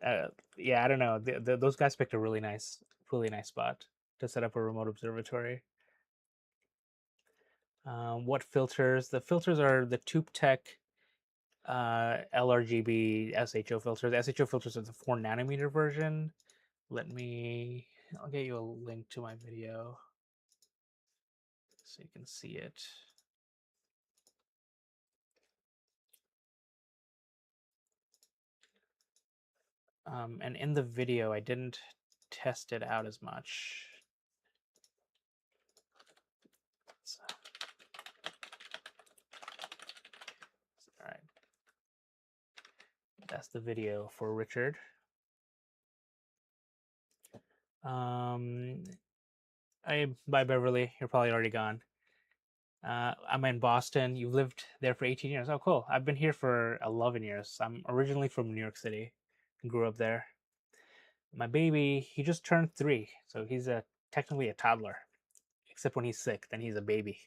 yeah, I don't know. Those guys picked a really nice spot to set up a remote observatory. What filters? The filters are the TubeTech LRGB SHO filters. The SHO filters are the 4 nanometer version. I'll get you a link to my video so you can see it. And in the video, I didn't test it out as much. So, all right. That's the video for Richard. Bye, Beverly. You're probably already gone. I'm in Boston. You've lived there for 18 years. Oh, cool. I've been here for 11 years. I'm originally from New York City. Grew up there. My baby, he just turned 3, so he's technically a toddler. Except when he's sick, then he's a baby.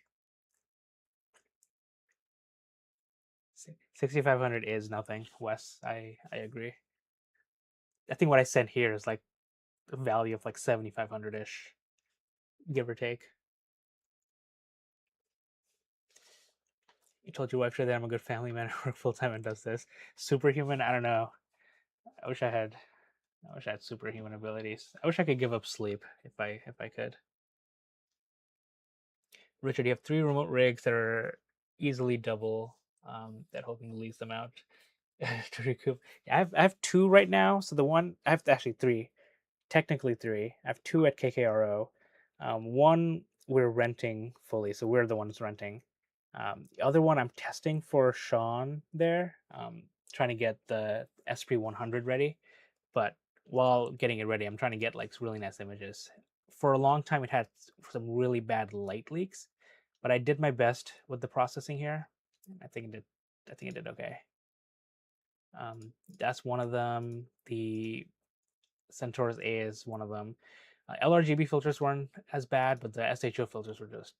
6,500 is nothing, Wes. I agree. I think what I sent here is like a value of like 7,500 ish, give or take. You told your wife that I'm a good family man who works full time and does this. Superhuman? I don't know. I wish I had superhuman abilities. I wish I could give up sleep if I could. Richard, you have 3 remote rigs that are easily double. That hoping to lease them out. To recoup. I have two right now. So the one I have actually three, technically three. I have two at KKRO. One we're renting fully, so we're the ones renting. The other one I'm testing for Sean there, trying to get the SP 100 ready. But while getting it ready, I'm trying to get like really nice images. For a long time, it had some really bad light leaks, but I did my best with the processing here. I think it did. I think it did okay. That's one of them. The Centaurus A is one of them. LRGB filters weren't as bad, but the SHO filters were just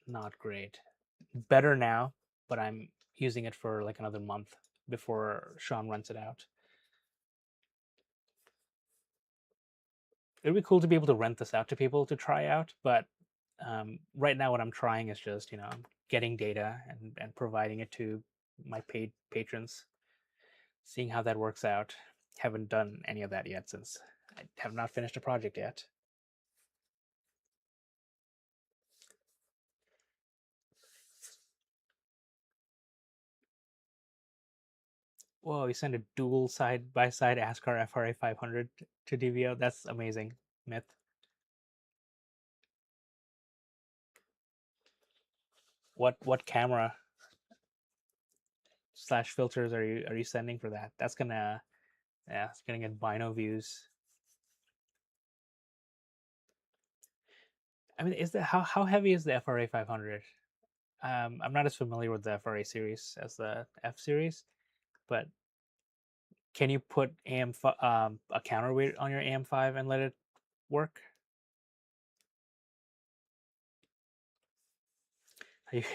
not great. Better now, but I'm using it for like another month before Sean rents it out. It'd be cool to be able to rent this out to people to try out, but right now what I'm trying is just getting data and providing it to my paid patrons, seeing how that works out. Haven't done any of that yet since I have not finished a project yet. Whoa, you send a dual side by side ASCAR FRA 500 to DVO. That's amazing, Myth. What camera slash filters are you sending for that? That's gonna yeah, it's gonna get Bino views. I mean, is that how heavy is the FRA 500? I'm not as familiar with the FRA series as the F series, but can you put a counterweight on your AM5 and let it work?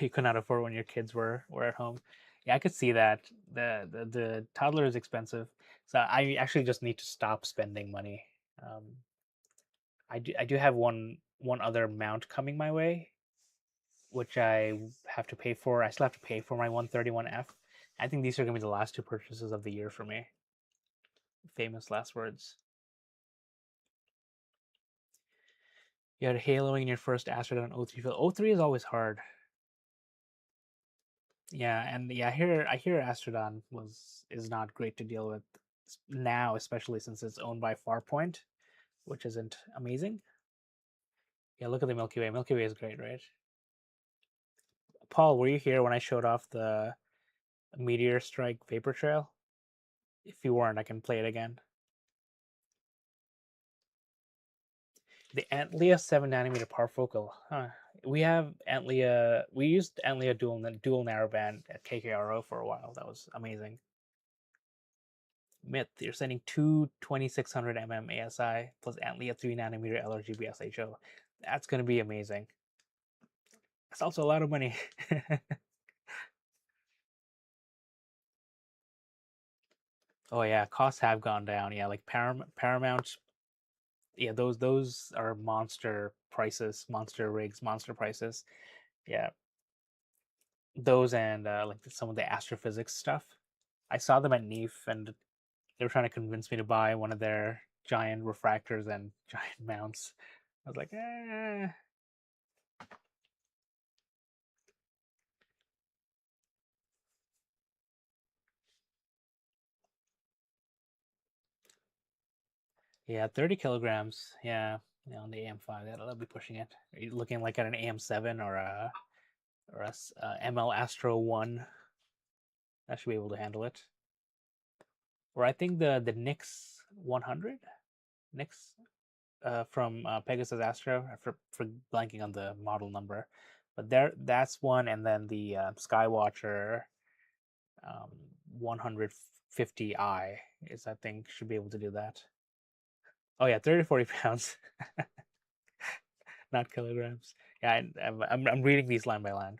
You could not afford when your kids were at home. Yeah, I could see that. The toddler is expensive, so I actually just need to stop spending money. Um, I do have one other mount coming my way, which I have to pay for. I still have to pay for my 131F. I think these are gonna be the last two purchases of the year for me. Famous last words. You had haloing your first Astrodon on O3 field. O3 is always hard. Yeah, and yeah, I hear Astrodon is not great to deal with now, especially since it's owned by Farpoint, which isn't amazing. Yeah, look at the Milky Way. Milky Way is great, right? Paul, were you here when I showed off the Meteor Strike Vapor Trail? If you weren't, I can play it again. The Antlia 7 nanometer parfocal. Huh. We have Antlia. We used Antlia dual narrowband at KKRO for a while. That was amazing. Myth, you're sending two 2600 ASI plus Antlia 3 nanometer LRGB SHO. That's going to be amazing. That's also a lot of money. Oh yeah, costs have gone down. Yeah, like Paramount. Yeah, those are monster prices, monster rigs, monster prices. Yeah, those and like some of the astrophysics stuff. I saw them at NEAF, and they were trying to convince me to buy one of their giant refractors and giant mounts. I was like, eh. Yeah, 30 kilograms. Yeah, on the AM5, that'll be pushing it. Are you looking like at an AM7 or a ML Astro 1? That should be able to handle it. Or I think the Nix 100, Nix from Pegasus Astro. For blanking on the model number, but that's one, and then the Skywatcher um, 150i is I think should be able to do that. Oh yeah, 30 to 40 pounds, not kilograms. Yeah, I'm reading these line by line.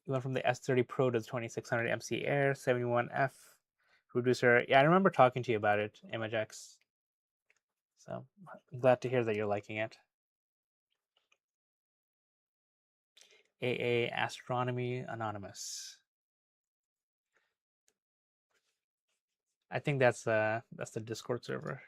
We went from the S30 Pro to the 2600 MC Air 71F reducer. Yeah, I remember talking to you about it, ImageX. So I'm glad to hear that you're liking it. AA Astronomy Anonymous. I think that's the Discord server.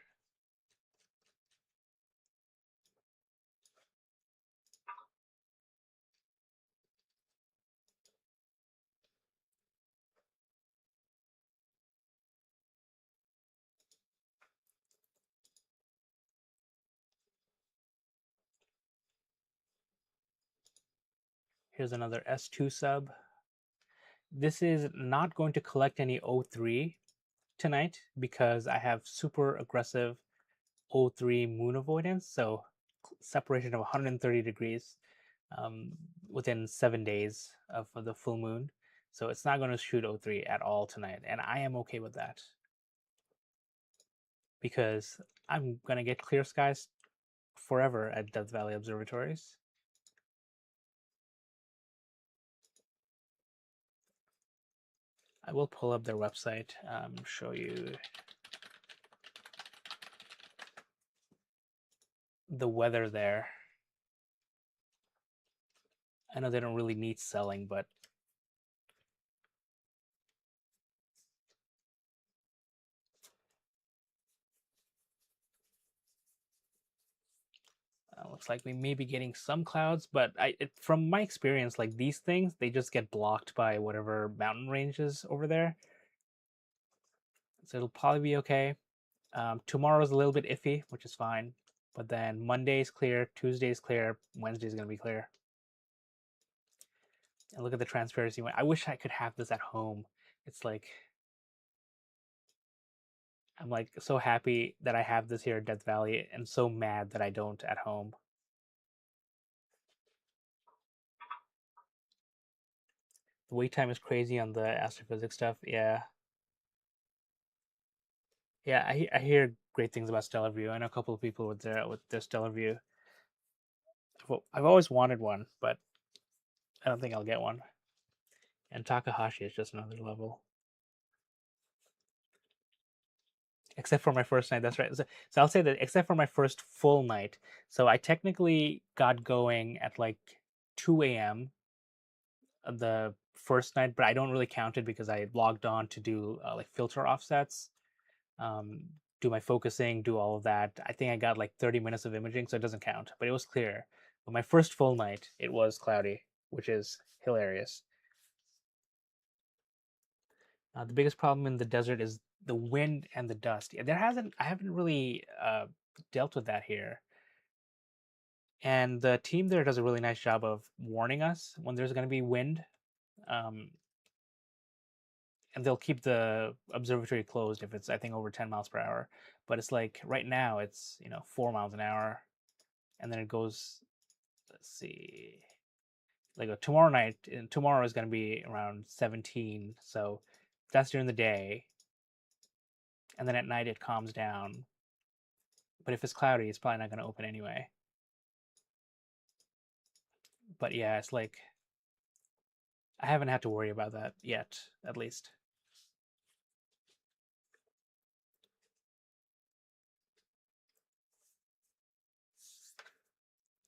Here's another S2 sub. This is not going to collect any O3 tonight because I have super aggressive O3 moon avoidance, so separation of 130 degrees um, within 7 days of the full moon. So it's not going to shoot O3 at all tonight, and I am okay with that because I'm going to get clear skies forever at Death Valley Observatories. I will pull up their website, show you the weather there. I know they don't really need selling, but looks like we may be getting some clouds. But from my experience, like these things, they just get blocked by whatever mountain ranges over there. So it'll probably be okay. Tomorrow's a little bit iffy, which is fine. But then Monday's clear, Tuesday's clear, Wednesday's going to be clear. And look at the transparency. I wish I could have this at home. It's like, I'm like so happy that I have this here at Death Valley and so mad that I don't at home. The wait time is crazy on the astrophysics stuff. Yeah. Yeah, I hear great things about Stellar View. I know a couple of people with their Stellar View. I've always wanted one, but I don't think I'll get one. And Takahashi is just another level. Except for my first night, that's right. So I'll say that except for my first full night. So I technically got going at like 2 a.m. the first night, but I don't really count it because I logged on to do like filter offsets, um, do my focusing, do all of that. I think I got like 30 minutes of imaging, so it doesn't count, but it was clear. But my first full night, it was cloudy, which is hilarious. The biggest problem in the desert is the wind and the dust. I haven't really dealt with that here. And the team there does a really nice job of warning us when there's going to be wind. Um, and they'll keep the observatory closed if it's, I think, over 10 miles per hour. But it's like right now it's 4 miles an hour, and then it goes. Let's see, like tomorrow is going to be around 17. So that's during the day, and then at night it calms down. But if it's cloudy, it's probably not going to open anyway. But yeah, it's like I haven't had to worry about that yet, at least.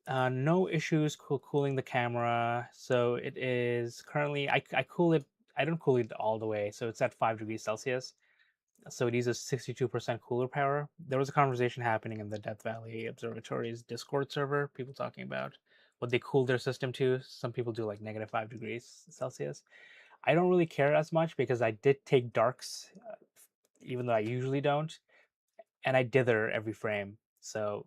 No issues cooling the camera. So it is currently, I cool it, I don't cool it all the way. So it's at 5 degrees Celsius. So it uses 62% cooler power. There was a conversation happening in the Death Valley Observatory's Discord server, people talking about what they cool their system to. Some people do like -5 degrees Celsius. I don't really care as much because I did take darks, even though I usually don't, and I dither every frame. So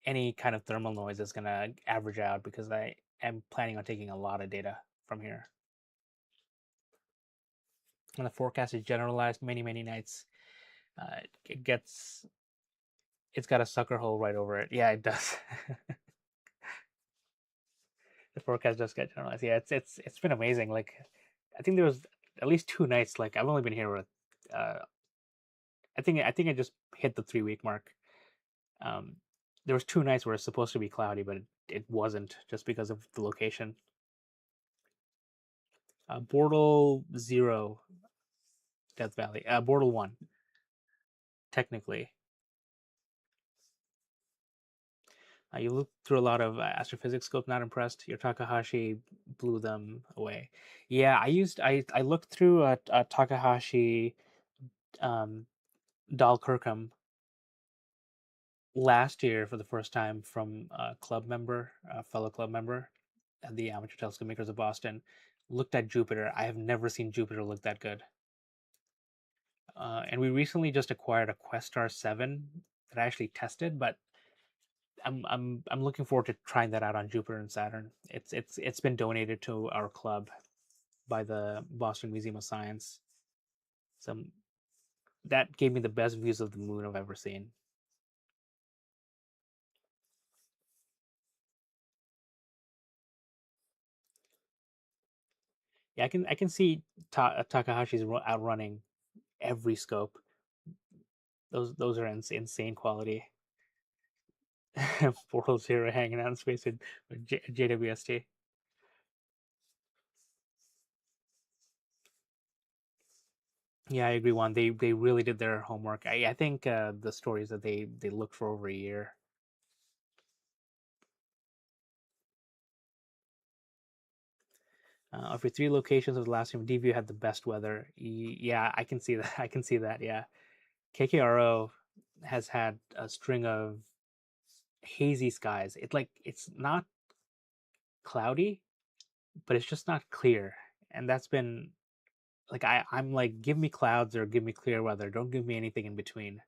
any kind of thermal noise is going to average out because I am planning on taking a lot of data from here. And the forecast is generalized many, many nights. It gets, it's got a sucker hole right over it. Yeah, it does. The forecast does get generalized. Yeah, it's been amazing. Like, I think there was at least 2 nights. Like, I've only been here with, uh, I think I just hit the 3 week mark. Um, there was 2 nights where it's supposed to be cloudy, but it wasn't just because of the location. Bortle 0, Death Valley. Bortle 1, technically. You looked through a lot of astrophysics scope. Not impressed. Your Takahashi blew them away. Yeah, I looked through a Takahashi um, Dal Kirkham last year for the first time from a club member, a fellow club member at the Amateur Telescope Makers of Boston. Looked at Jupiter. I have never seen Jupiter look that good. And we recently just acquired a Questar 7 that I actually tested, but I'm looking forward to trying that out on Jupiter and Saturn. It's been donated to our club by the Boston Museum of Science. So that gave me the best views of the moon I've ever seen. Yeah, I can see Takahashi's outrunning every scope. Those are insane quality. Portal Zero hanging out in space with JWST. Yeah, I agree. One, they really did their homework. I think the stories that they looked for over a year. Of your three locations of the last year, DVU had the best weather. Yeah, I can see that. I can see that. Yeah, KKRO has had a string of hazy skies. It's not cloudy, but it's just not clear, and that's been like I'm like, give me clouds or give me clear weather. Don't give me anything in between.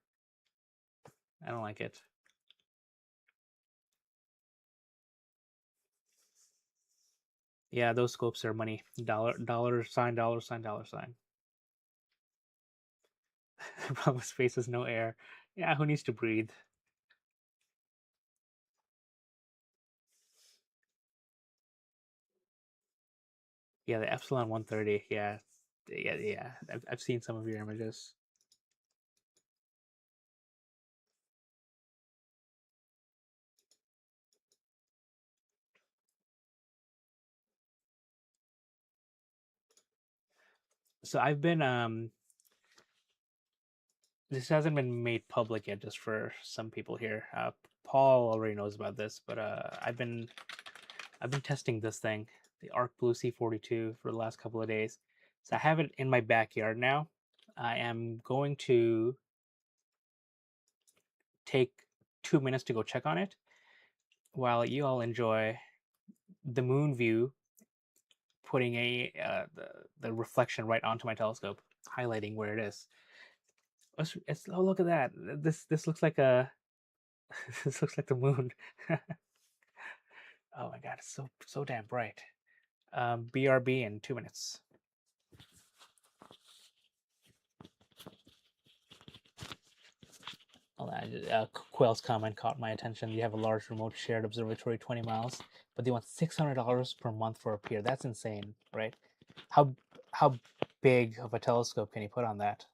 I don't like it. Yeah, those scopes are money. Dollar sign, dollar sign, dollar sign. The problem with space is no air. Yeah, who needs to breathe? Yeah, the Epsilon 130. Yeah, yeah. I've seen some of your images. So I've been this hasn't been made public yet, just for some people here. Paul already knows about this, but I've been testing this thing, the Arc Blue C42, for the last couple of days. So I have it in my backyard now. I am going to take 2 minutes to go check on it while you all enjoy the moon view, putting the reflection right onto my telescope, highlighting where it is. Oh, look at that! This looks like a this looks like the moon. Oh my god, it's so damn bright. BRB in 2 minutes. Quail's comment caught my attention. You have a large remote shared observatory 20 miles, but they want $600 per month for a pier. That's insane, right? How how big of a telescope can you put on that?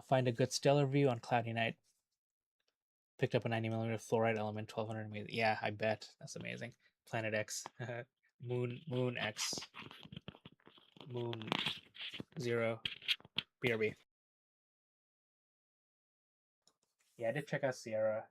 Find a good stellar view on cloudy night. Picked up a 90 millimeter fluoride element, 1200 meters. Yeah, I bet. That's amazing. Planet X. Moon X. Moon Zero. BRB. Yeah, I did check out Sierra.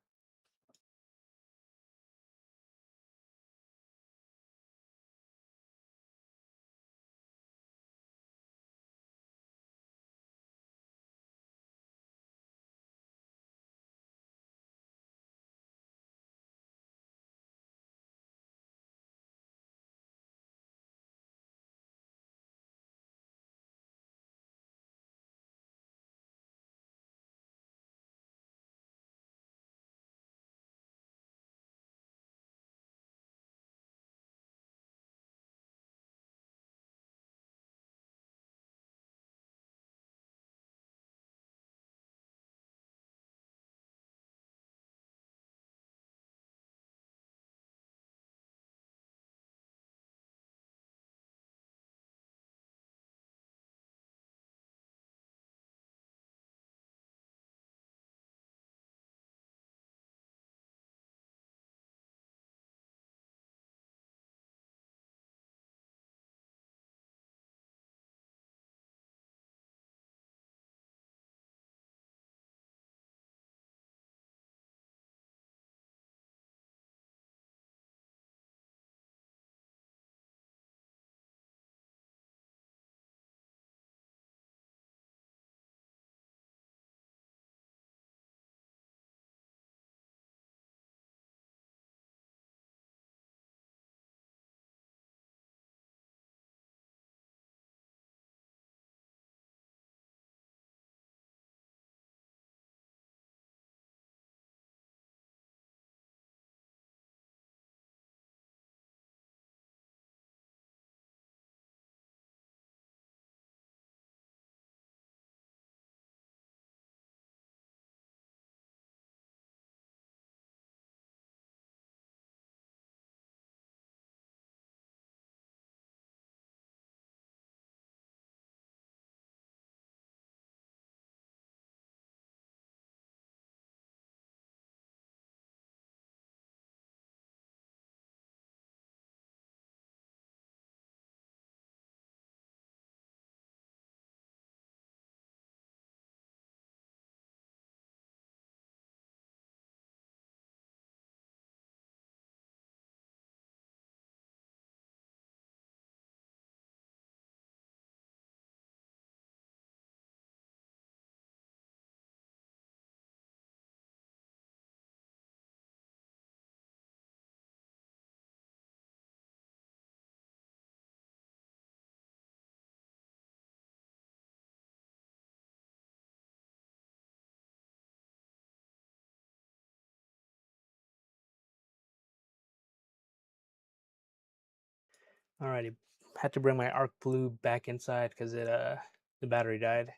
Alrighty, had to bring my arc blue back inside because the battery died.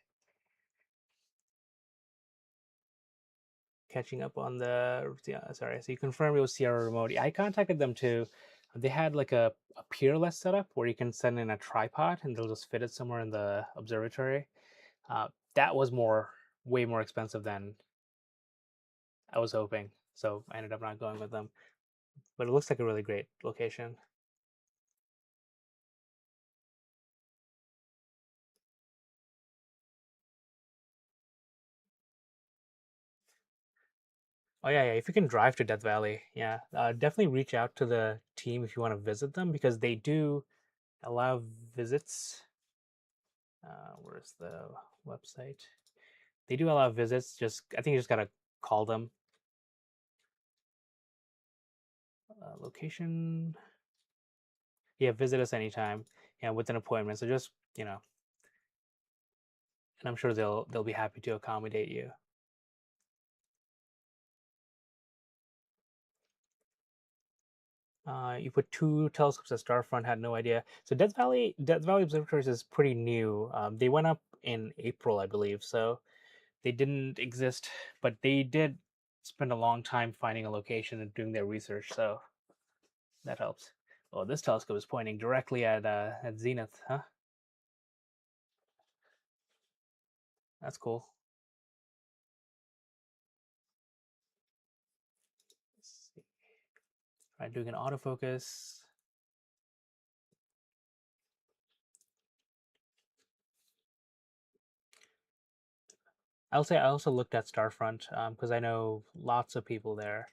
Catching up on the sorry. So you confirmed it was Sierra Remote. I contacted them too. They had like a peerless setup where you can send in a tripod and they'll just fit it somewhere in the observatory. That was way more expensive than I was hoping. So I ended up not going with them. But it looks like a really great location. Oh yeah. If you can drive to Death Valley, yeah, definitely reach out to the team if you want to visit them because they do allow visits. Where's the website? They do allow visits. Just I think you just gotta call them. Location. Yeah, visit us anytime. Yeah, with an appointment. So just and I'm sure they'll be happy to accommodate you. You put two telescopes at Starfront. Had no idea. So Death Valley Observatories is pretty new. They went up in April, I believe. So they didn't exist, but they did spend a long time finding a location and doing their research. So that helps. Oh, this telescope is pointing directly at Zenith, huh? That's cool. Let's see. All right, doing an autofocus. I'll say I also looked at Starfront because I know lots of people there,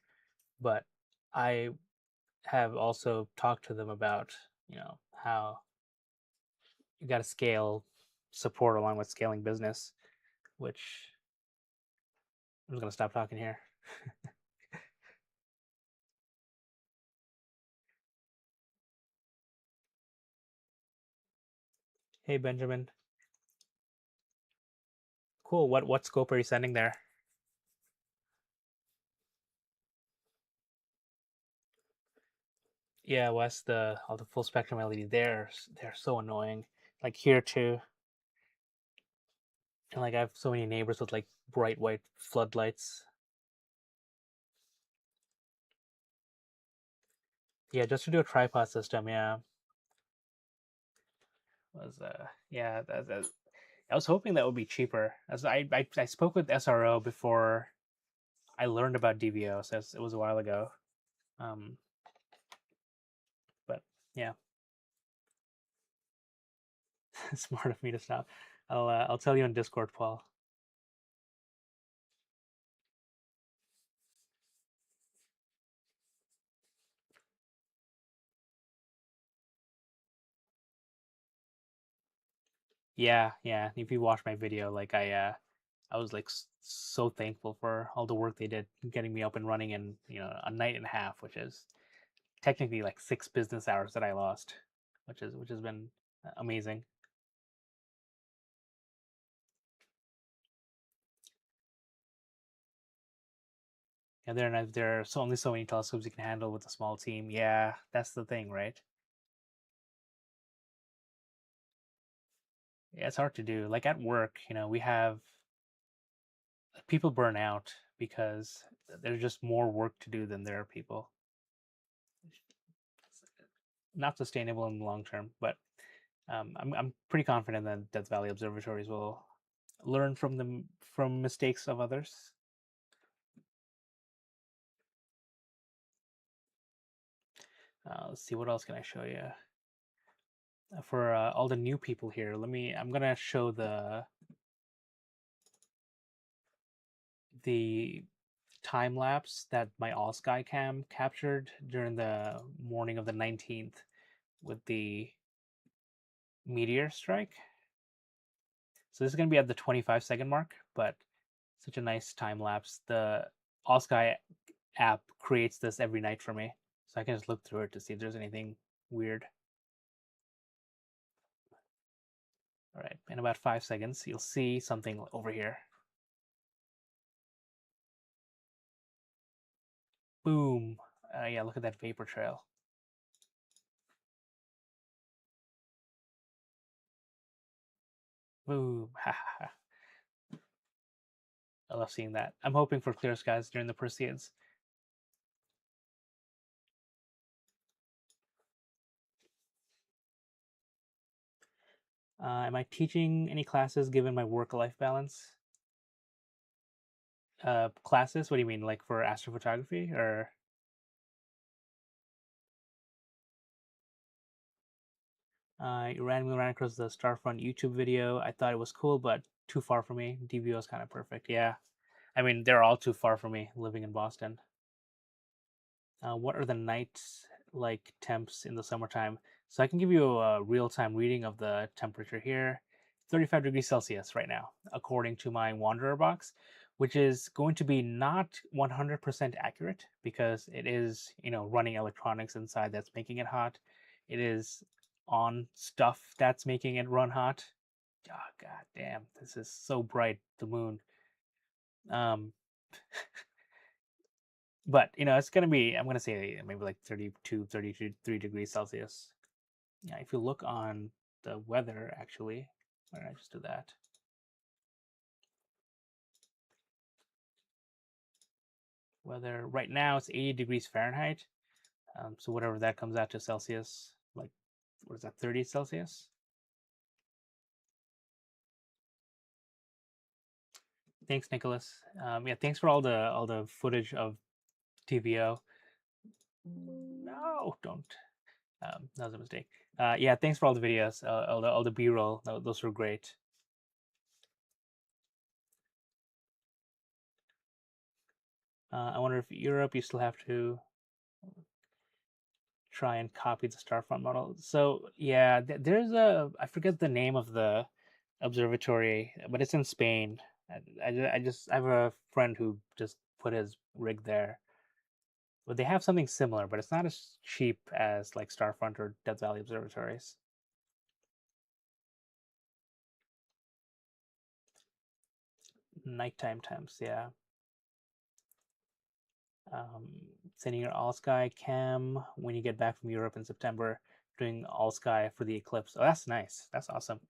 but I have also talked to them about how you got to scale support along with scaling business, which I'm just gonna stop talking here. Hey Benjamin, cool. What scope are you sending there? Yeah, Wes, all the full spectrum LED, they're so annoying. Like here too, and like I have so many neighbors with like bright white floodlights. Yeah, just to do a tripod system. Yeah, was yeah I was hoping that would be cheaper. As I spoke with SRO before I learned about DVO, so it was a while ago. Um, but yeah, smart of me to stop. I'll tell you on Discord, Paul. Yeah. If you watch my video, like I was like so thankful for all the work they did getting me up and running in a night and a half, which is technically like 6 business hours that I lost, which has been amazing. And there are only so many telescopes you can handle with a small team. Yeah, that's the thing, right? Yeah, it's hard to do. Like at work, we have people burn out because there's just more work to do than there are people. Not sustainable in the long term, but I'm pretty confident that Death Valley Observatories will learn from mistakes of others. Let's see what else can I show you for all the new people here. I'm gonna show the time lapse that my All Sky Cam captured during the morning of the 19th with the meteor strike. So this is going to be at the 25-second mark, but such a nice time lapse. The All Sky app creates this every night for me, so I can just look through it to see if there's anything weird. All right, in about 5 seconds, you'll see something over here. Boom. Yeah, look at that vapor trail. Boom. Ha ha ha. I love seeing that. I'm hoping for clear skies during the Perseids. Am I teaching any classes given my work-life balance? Classes? What do you mean, like for astrophotography or? I randomly ran across the Starfront YouTube video. I thought it was cool, but too far for me. DVO is kind of perfect. Yeah, I mean they're all too far for me living in Boston. What are the nights like temps in the summertime? So I can give you a real-time reading of the temperature here. 35 degrees Celsius right now, according to my Wanderer box, which is going to be not 100% accurate because it is, running electronics inside that's making it hot. It is on stuff that's making it run hot. Oh, god damn, this is so bright, the moon. Um, But it's gonna be. I'm gonna say maybe like 32, 33 degrees Celsius. Yeah, if you look on the weather, actually, why don't I just do that? Weather right now it's 80 degrees Fahrenheit. So whatever that comes out to Celsius, like what is that, 30 Celsius? Thanks, Nicholas. Yeah, thanks for all the footage of TVO. No, don't. That was a mistake. Yeah, thanks for all the videos, all the B-roll. Those were great. I wonder if Europe you still have to try and copy the Starfront model. So yeah, there's I forget the name of the observatory, but it's in Spain. I have a friend who just put his rig there. But they have something similar, but it's not as cheap as like Starfront or Death Valley observatories. Nighttime temps, yeah. Um, Sending your all sky cam when you get back from Europe in September, doing all sky for the eclipse. Oh, that's nice. That's awesome.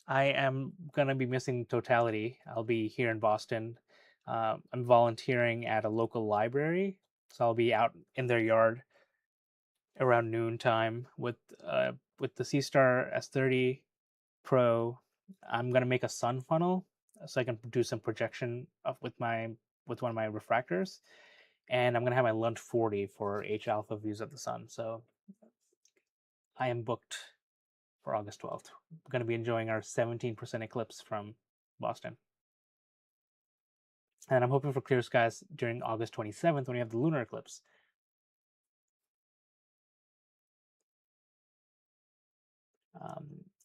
I am gonna be missing totality. I'll be here in Boston. I'm volunteering at a local library, so I'll be out in their yard around noon time with the C-Star S30 Pro. I'm gonna make a sun funnel so I can do some projection of with one of my refractors, and I'm gonna have my Lunt 40 for H alpha views of the sun. So I am booked for August 12th. We're going to be enjoying our 17% eclipse from Boston. And I'm hoping for clear skies during August 27th when we have the lunar eclipse.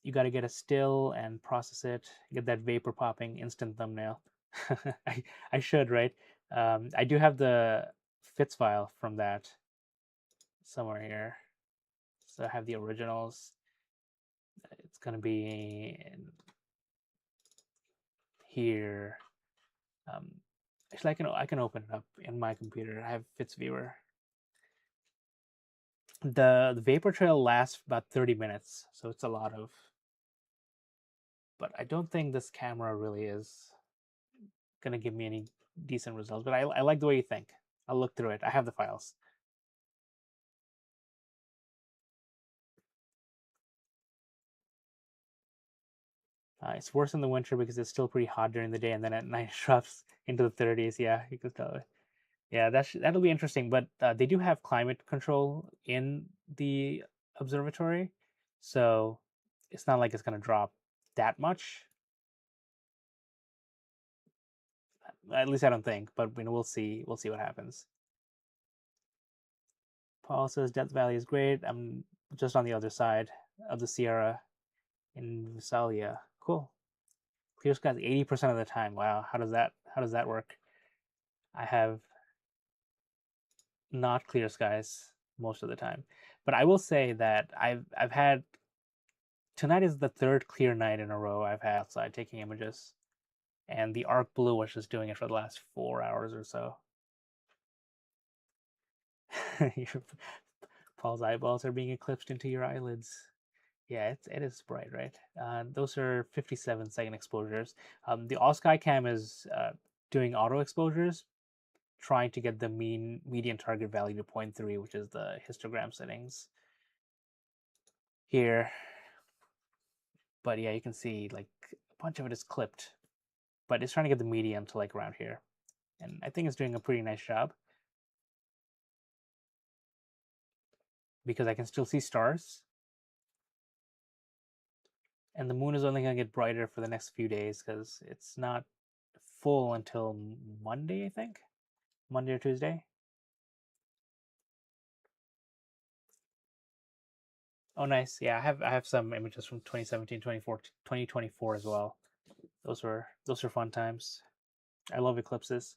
You got to get a still and process it, get that vapor popping instant thumbnail. I should, right? I do have the FITS file from that somewhere here. So I have the originals. It's going to be here. Actually, I can open it up in my computer. I have FITS viewer. The vapor trail lasts about 30 minutes, so it's a lot of. But I don't think this camera really is gonna give me any decent results. But I like the way you think. I'll look through it. I have the files. It's worse in the winter because it's still pretty hot during the day, and then at night it drops into the 30s. Yeah, you can tell. Yeah, that'll be interesting. But they do have climate control in the observatory, so it's not like it's gonna drop that much. At least I don't think. But we'll see. We'll see what happens. Paul says Death Valley is great. I'm just on the other side of the Sierra in Visalia. Cool. Clear skies 80% of the time. Wow, how does that work? I have not clear skies most of the time. But I will say that I've had tonight is the third clear night in a row I've had outside taking images. And the arc blue was just doing it for the last 4 hours or so. Paul's eyeballs are being eclipsed into your eyelids. Yeah, it is bright, right? Those are 57-second exposures. The All Sky Cam is doing auto exposures, trying to get the median target value to 0.3, which is the histogram settings here. But yeah, you can see like a bunch of it is clipped, but it's trying to get the median to like around here, and I think it's doing a pretty nice job because I can still see stars, and the moon is only going to get brighter for the next few days because it's not full until Monday, I think. Monday or Tuesday. Oh, nice. Yeah, I have some images from 2017, 2024 as well. Those were fun times. I love eclipses.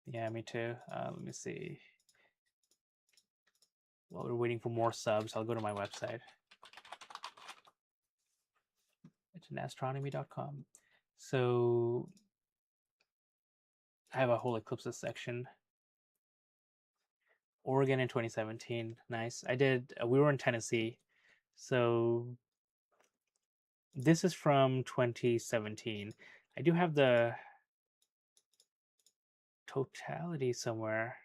Yeah, me too. Let me see. While we're waiting for more subs, I'll go to my website. It's astronomy.com. So I have a whole eclipses section. Oregon in 2017. Nice. I did. We were in Tennessee. So this is from 2017. I do have the totality somewhere.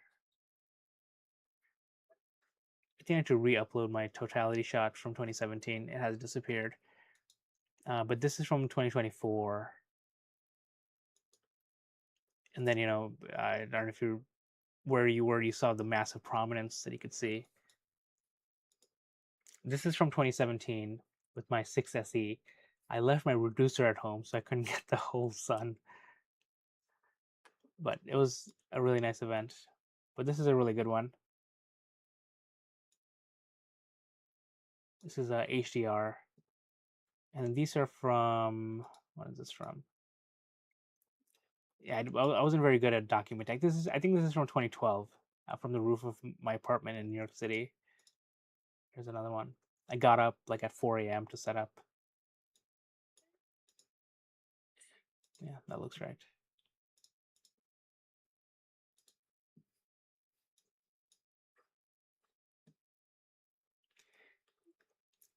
I think I have to re-upload my totality shot from 2017. It has disappeared. But this is from 2024. And then, I don't know if you where you were, you saw the massive prominence that you could see. This is from 2017 with my 6SE. I left my reducer at home, so I couldn't get the whole sun. But it was a really nice event. But this is a really good one. This is a HDR. And these are from, what is this from? Yeah, I wasn't very good at documenting. I think this is from 2012, from the roof of my apartment in New York City. Here's another one. I got up like at 4 a.m. to set up. Yeah, that looks right.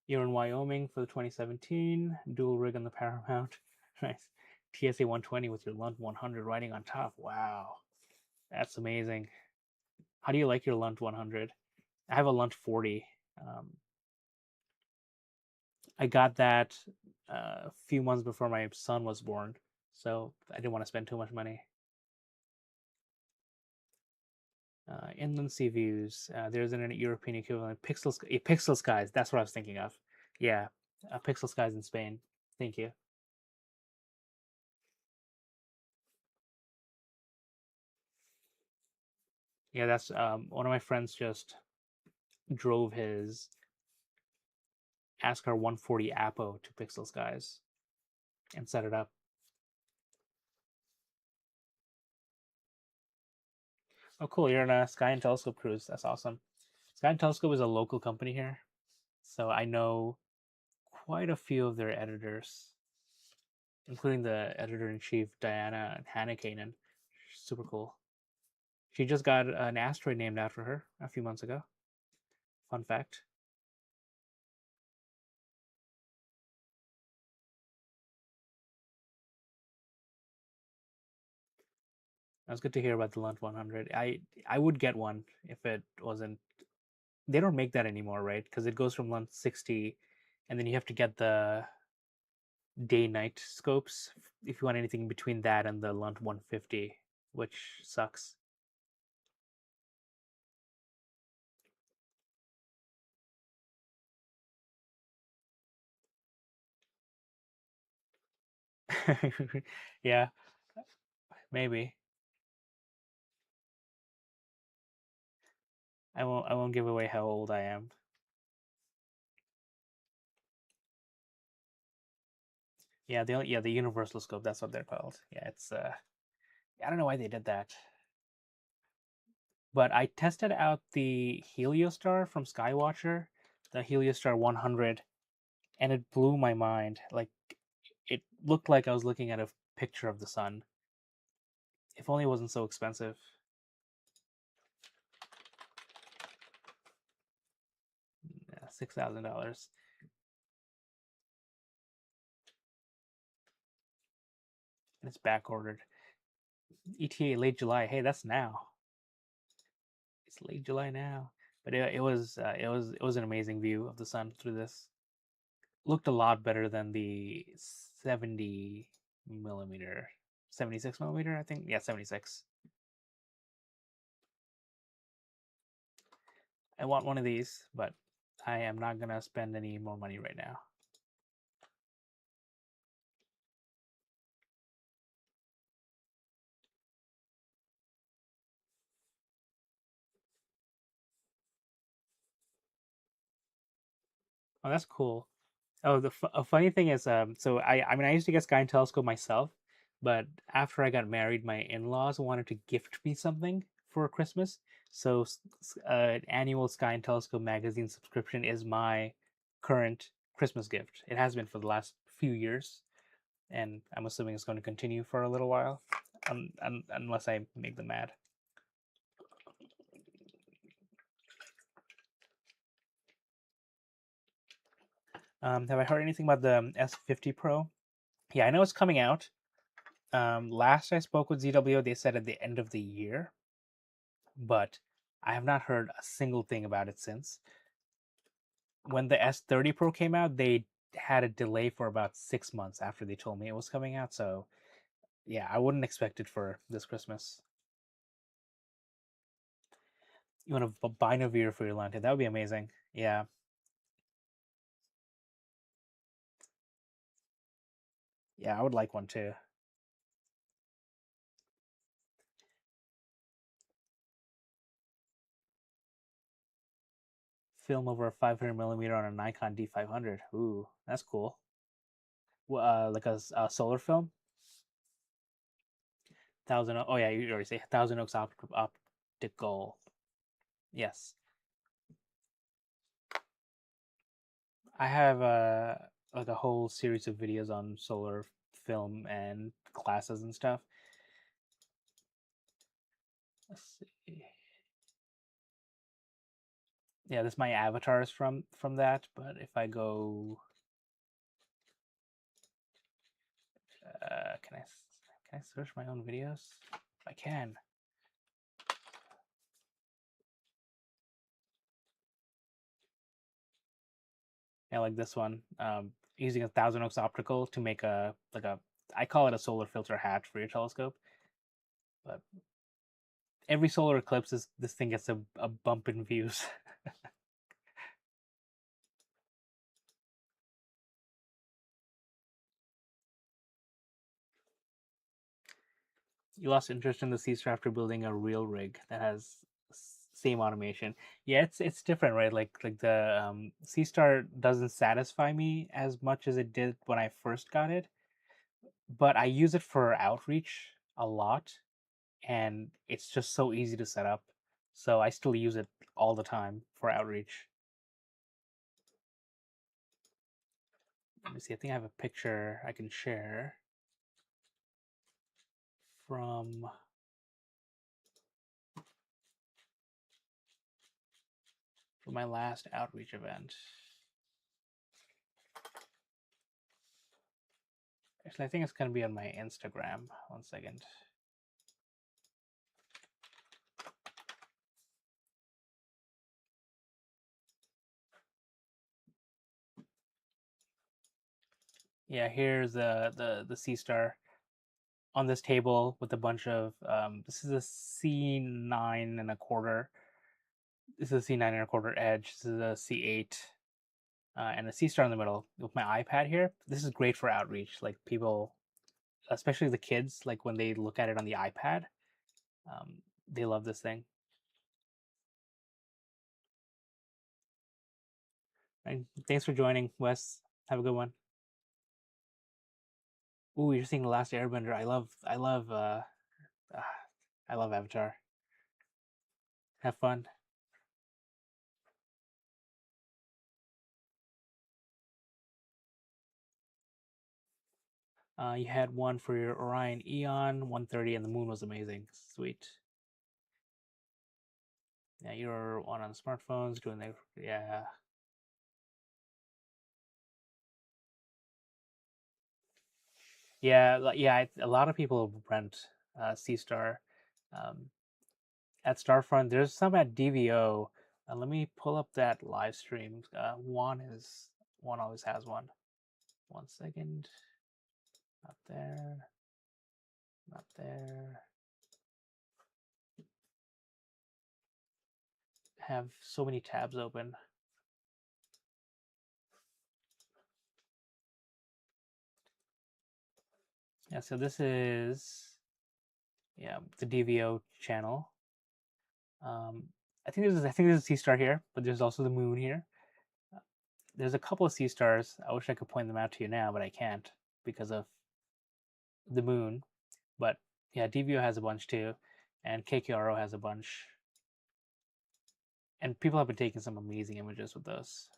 You're in Wyoming for the 2017 dual rig on the Paramount. Nice. TSA 120 with your Lunt 100 riding on top. Wow, that's amazing. How do you like your Lunt 100? I have a Lunt 40. Um, I got that a few months before my son was born, so I didn't want to spend too much money. Inland sea views. There's an European equivalent. Pixel skies. That's what I was thinking of. Yeah, pixel skies in Spain. Thank you. Yeah, that's one of my friends just drove his Ascar 140 Apo to Pixel Skies and set it up. Oh, cool! You're in a Sky and Telescope cruise. That's awesome. Sky and Telescope is a local company here, so I know quite a few of their editors, including the editor in chief Diana Hannikainen. Super cool. She just got an asteroid named after her a few months ago. Fun fact. That's good to hear about the Lunt 100. I would get one if it wasn't. They don't make that anymore, right? Because it goes from Lunt 60, and then you have to get the day night scopes if you want anything between that and the Lunt 150, which sucks. Yeah, maybe. I won't give away how old I am. Yeah, the universal scope, that's what they're called. Yeah, it's I don't know why they did that. But I tested out the Heliostar from Skywatcher, the Heliostar 100, and it blew my mind. Like it looked like I was looking at a picture of the sun. If only it wasn't so expensive. $6,000. And it's back ordered. ETA late July. Hey, that's now. It's late July now. But it was an amazing view of the sun through this. Looked a lot better than the 70 millimeter, 76 millimeter, I think. Yeah, 76. I want one of these, but I am not gonna spend any more money right now. Oh, that's cool. Oh, a funny thing is, so I mean, I used to get Sky and Telescope myself, but after I got married, my in-laws wanted to gift me something for Christmas. So, an annual Sky and Telescope magazine subscription is my current Christmas gift. It has been for the last few years, and I'm assuming it's going to continue for a little while, unless I make them mad. Have I heard anything about the S50 Pro? Yeah, I know it's coming out. Last I spoke with ZWO, they said at the end of the year, but I have not heard a single thing about it since. When the S30 Pro came out, they had a delay for about 6 months after they told me it was coming out. So, yeah, I wouldn't expect it for this Christmas. You want a Binoveer for your lantern? That would be amazing. Yeah, yeah, I would like one too. Film over a 500 millimeter on a Nikon D500. Ooh, that's cool. Like a solar film. Oh yeah, you already say Thousand Oaks optical. Yes, I have like a whole series of videos on solar film and classes and stuff. Let's see. Yeah, this my avatars from that. But if I go, can I search my own videos? I can. Yeah, like this one. Using a Thousand Oaks optical to make a I call it a solar filter hat for your telescope. But every solar eclipse, this thing gets a bump in views. You lost interest in the C star after building a real rig that has same automation. Yeah, it's different, right? Like the C star doesn't satisfy me as much as it did when I first got it, but I use it for outreach a lot, and it's just so easy to set up. So I still use it all the time for outreach. Let me see. I think I have a picture I can share from my last outreach event. Actually, I think it's going to be on my Instagram. 1 second. Yeah, here's the C star on this table with a bunch of this is a C9 1/4. This is a C9 1/4 edge. This is a C8 and a C star in the middle with my iPad here. This is great for outreach. Like people, especially the kids, like when they look at it on the iPad, they love this thing. And thanks for joining, Wes. Have a good one. Ooh, you're seeing the Last Airbender. Uh, I love Avatar. Have fun. You had one for your Orion Eon 130, and the moon was amazing. Sweet. Yeah, you're on smartphones doing that. Yeah. Yeah, a lot of people rent Sea Star um, at Starfront. There's some at DVO. Let me pull up that live stream. One always has one. 1 second. Not there. Not there. Have so many tabs open. Yeah, so this is the DVO channel. I think there's a Sea Star here, but there's also the moon here. There's a couple of Sea Stars. I wish I could point them out to you now, but I can't because of the moon. But yeah, DVO has a bunch too, and KKRO has a bunch. And people have been taking some amazing images with those.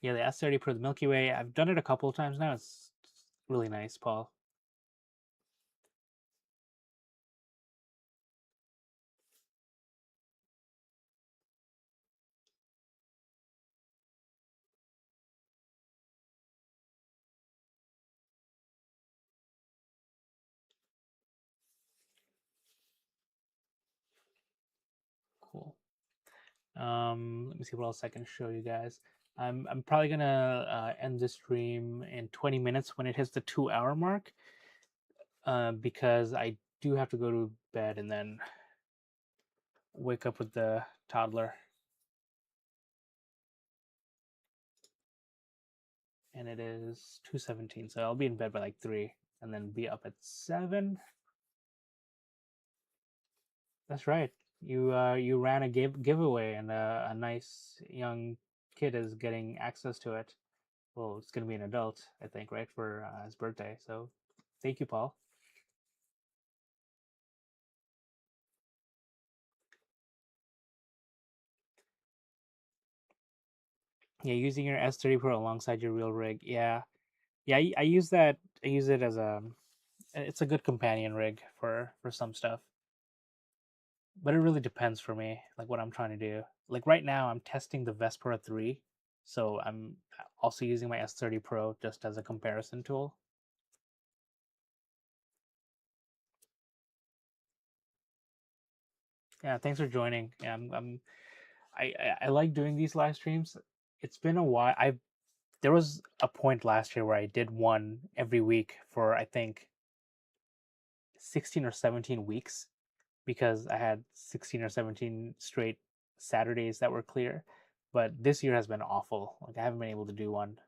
Yeah, the S30 Pro, the Milky Way. I've done it a couple of times now. It's really nice, Paul. Cool. Let me see what else I can show you guys. I'm probably gonna end this stream in 20 minutes when it hits the 2 hour mark, because I do have to go to bed and then wake up with the toddler. And it is 2:17, so I'll be in bed by like 3 and then be up at 7. That's right. You ran a giveaway, and a nice young kid is getting access to it. Well, it's gonna be an adult, I think, right, for his birthday. So, thank you, Paul. Yeah, using your S30 Pro alongside your real rig. Yeah, I use that. I use it as a. It's a good companion rig for some stuff, but it really depends for me, like what I'm trying to do. Like right now, I'm testing the Vespera 3, so I'm also using my S30 Pro just as a comparison tool. Yeah, thanks for joining. Yeah, I like doing these live streams. It's been a while. I There was a point last year where I did one every week for I think 16 or 17 weeks because I had 16 or 17 straight Saturdays that were clear. But this year has been awful. Like I haven't been able to do one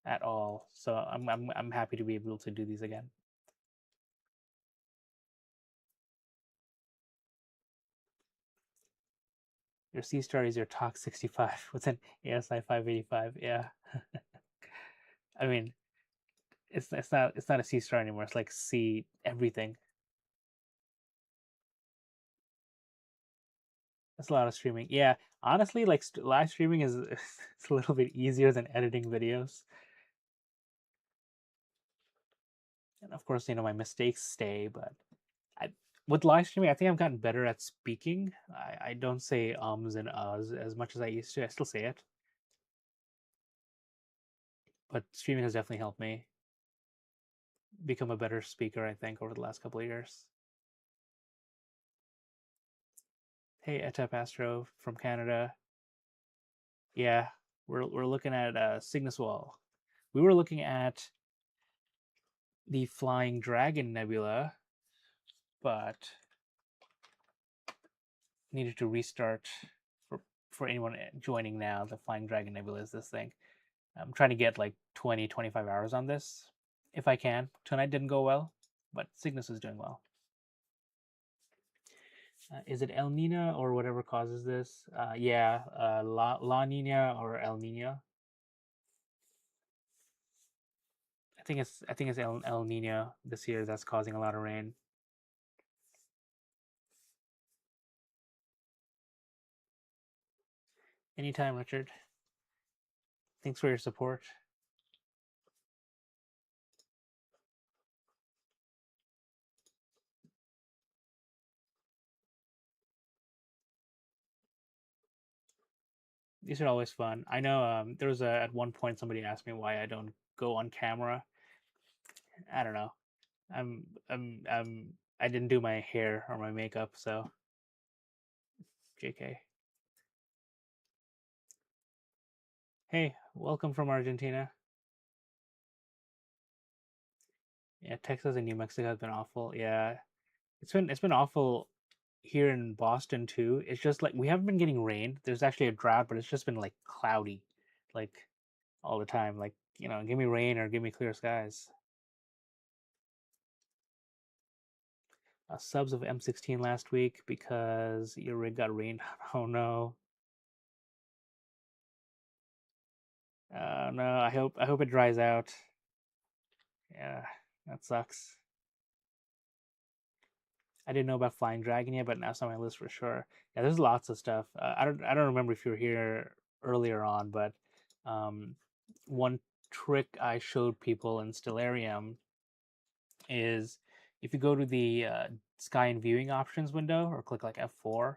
at all. So I'm happy to be able to do these again. Your C star is your TOC 65 with an ASI 585. Yeah. I mean, it's not a C star anymore. It's like C everything. That's a lot of streaming. Yeah, honestly, like live streaming is it's a little bit easier than editing videos. And of course, my mistakes stay. But I, with live streaming, I think I've gotten better at speaking. I don't say ums and uhs as much as I used to. I still say it, but streaming has definitely helped me become a better speaker. I think over the last couple of years. Hey, Etep Astro from Canada. Yeah, we're looking at Cygnus Wall. We were looking at the Flying Dragon Nebula, but needed to restart for anyone joining now. The Flying Dragon Nebula is this thing. I'm trying to get like 20, 25 hours on this if I can. Tonight didn't go well, but Cygnus is doing well. Is it El Nina or whatever causes this? Yeah, La Nina or El Nina. I think it's El Nino this year that's causing a lot of rain. Anytime, Richard. Thanks for your support. These are always fun. I know there was at one point somebody asked me why I don't go on camera. I don't know. I didn't do my hair or my makeup, so JK. Hey, welcome from Argentina. Yeah, Texas and New Mexico has been awful. Yeah, it's been awful here in Boston too. It's just like we haven't been getting rain. There's actually a drought, but it's just been like cloudy, like all the time. Like, give me rain or give me clear skies. Subs of M16 last week because your rig got rained. Oh no. No, I hope it dries out. Yeah, that sucks. I didn't know about Flying Dragon yet, but now it's on my list for sure. Yeah, there's lots of stuff. I don't remember if you were here earlier on, but um, one trick I showed people in Stellarium is if you go to the sky and viewing options window or click like F4,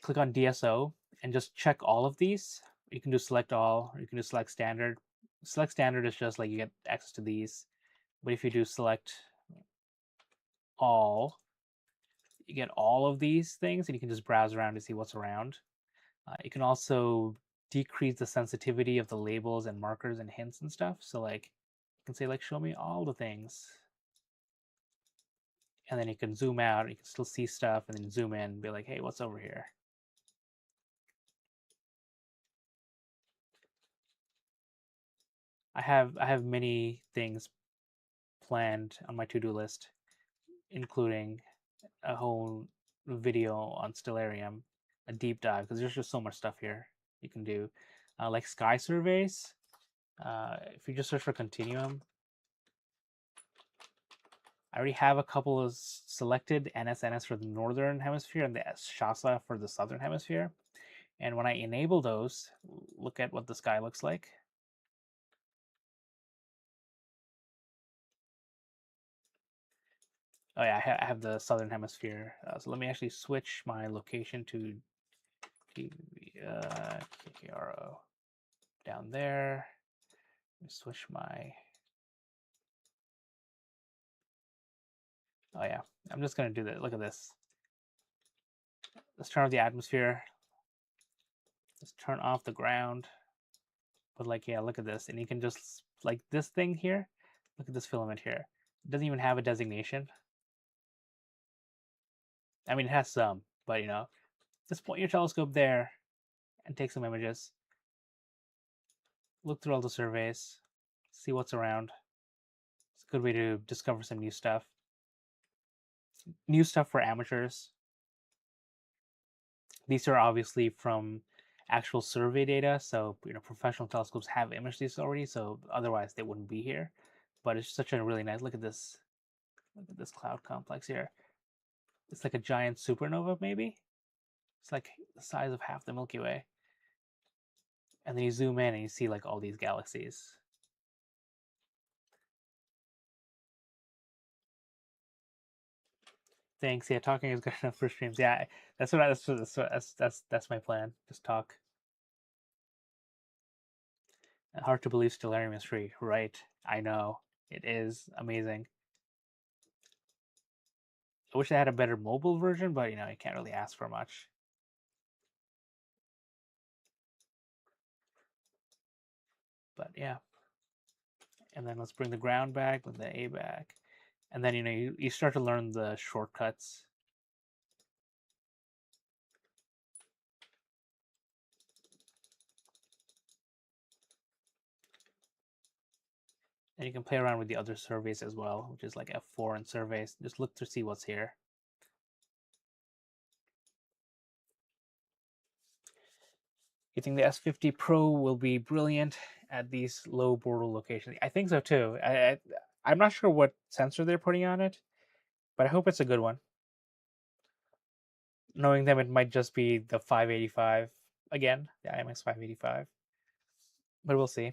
click on DSO and just check all of these. You can do select all, or you can do select standard. Select standard is just like you get access to these, but if you do select all, you get all of these things and you can just browse around to see what's around. You can also decrease the sensitivity of the labels and markers and hints and stuff. So like you can say like show me all the things. And then you can zoom out, you can still see stuff, and then zoom in and be like, hey, what's over here? I have many things planned on my to-do list, including a whole video on Stellarium, a deep dive, because there's just so much stuff here you can do. Like sky surveys, if you just search for Continuum, I already have a couple of selected NSNS for the Northern Hemisphere and the Shasa for the Southern Hemisphere. And when I enable those, look at what the sky looks like. Oh yeah, I have the Southern Hemisphere. So let me actually switch my location to KKRO down there. Let me switch my. Oh yeah, I'm just gonna do that. Look at this. Let's turn off the atmosphere. Let's turn off the ground. But like, yeah, look at this, and you can just like this thing here. Look at this filament here. It doesn't even have a designation. I mean, it has some, but just point your telescope there and take some images. Look through all the surveys, see what's around. It's a good way to discover some new stuff. New stuff for amateurs. These are obviously from actual survey data, so professional telescopes have imaged these already, so otherwise they wouldn't be here. But it's such a really nice look at this. Look at this cloud complex here. It's like a giant supernova, maybe. It's like the size of half the Milky Way. And then you zoom in and you see like all these galaxies. Thanks. Yeah, talking is good enough for streams. Yeah, that's my plan. Just talk. Hard to believe Stellarium is free, right? I know it is amazing. I wish I had a better mobile version, but you can't really ask for much. But yeah, and then let's bring the ground back with the A back, and then you start to learn the shortcuts. And you can play around with the other surveys as well, which is like F4 and surveys. Just look to see what's here. You think the S50 Pro will be brilliant at these low border locations? I think so too. I'm not sure what sensor they're putting on it, but I hope it's a good one. Knowing them, it might just be the 585 again, the IMX 585, but we'll see.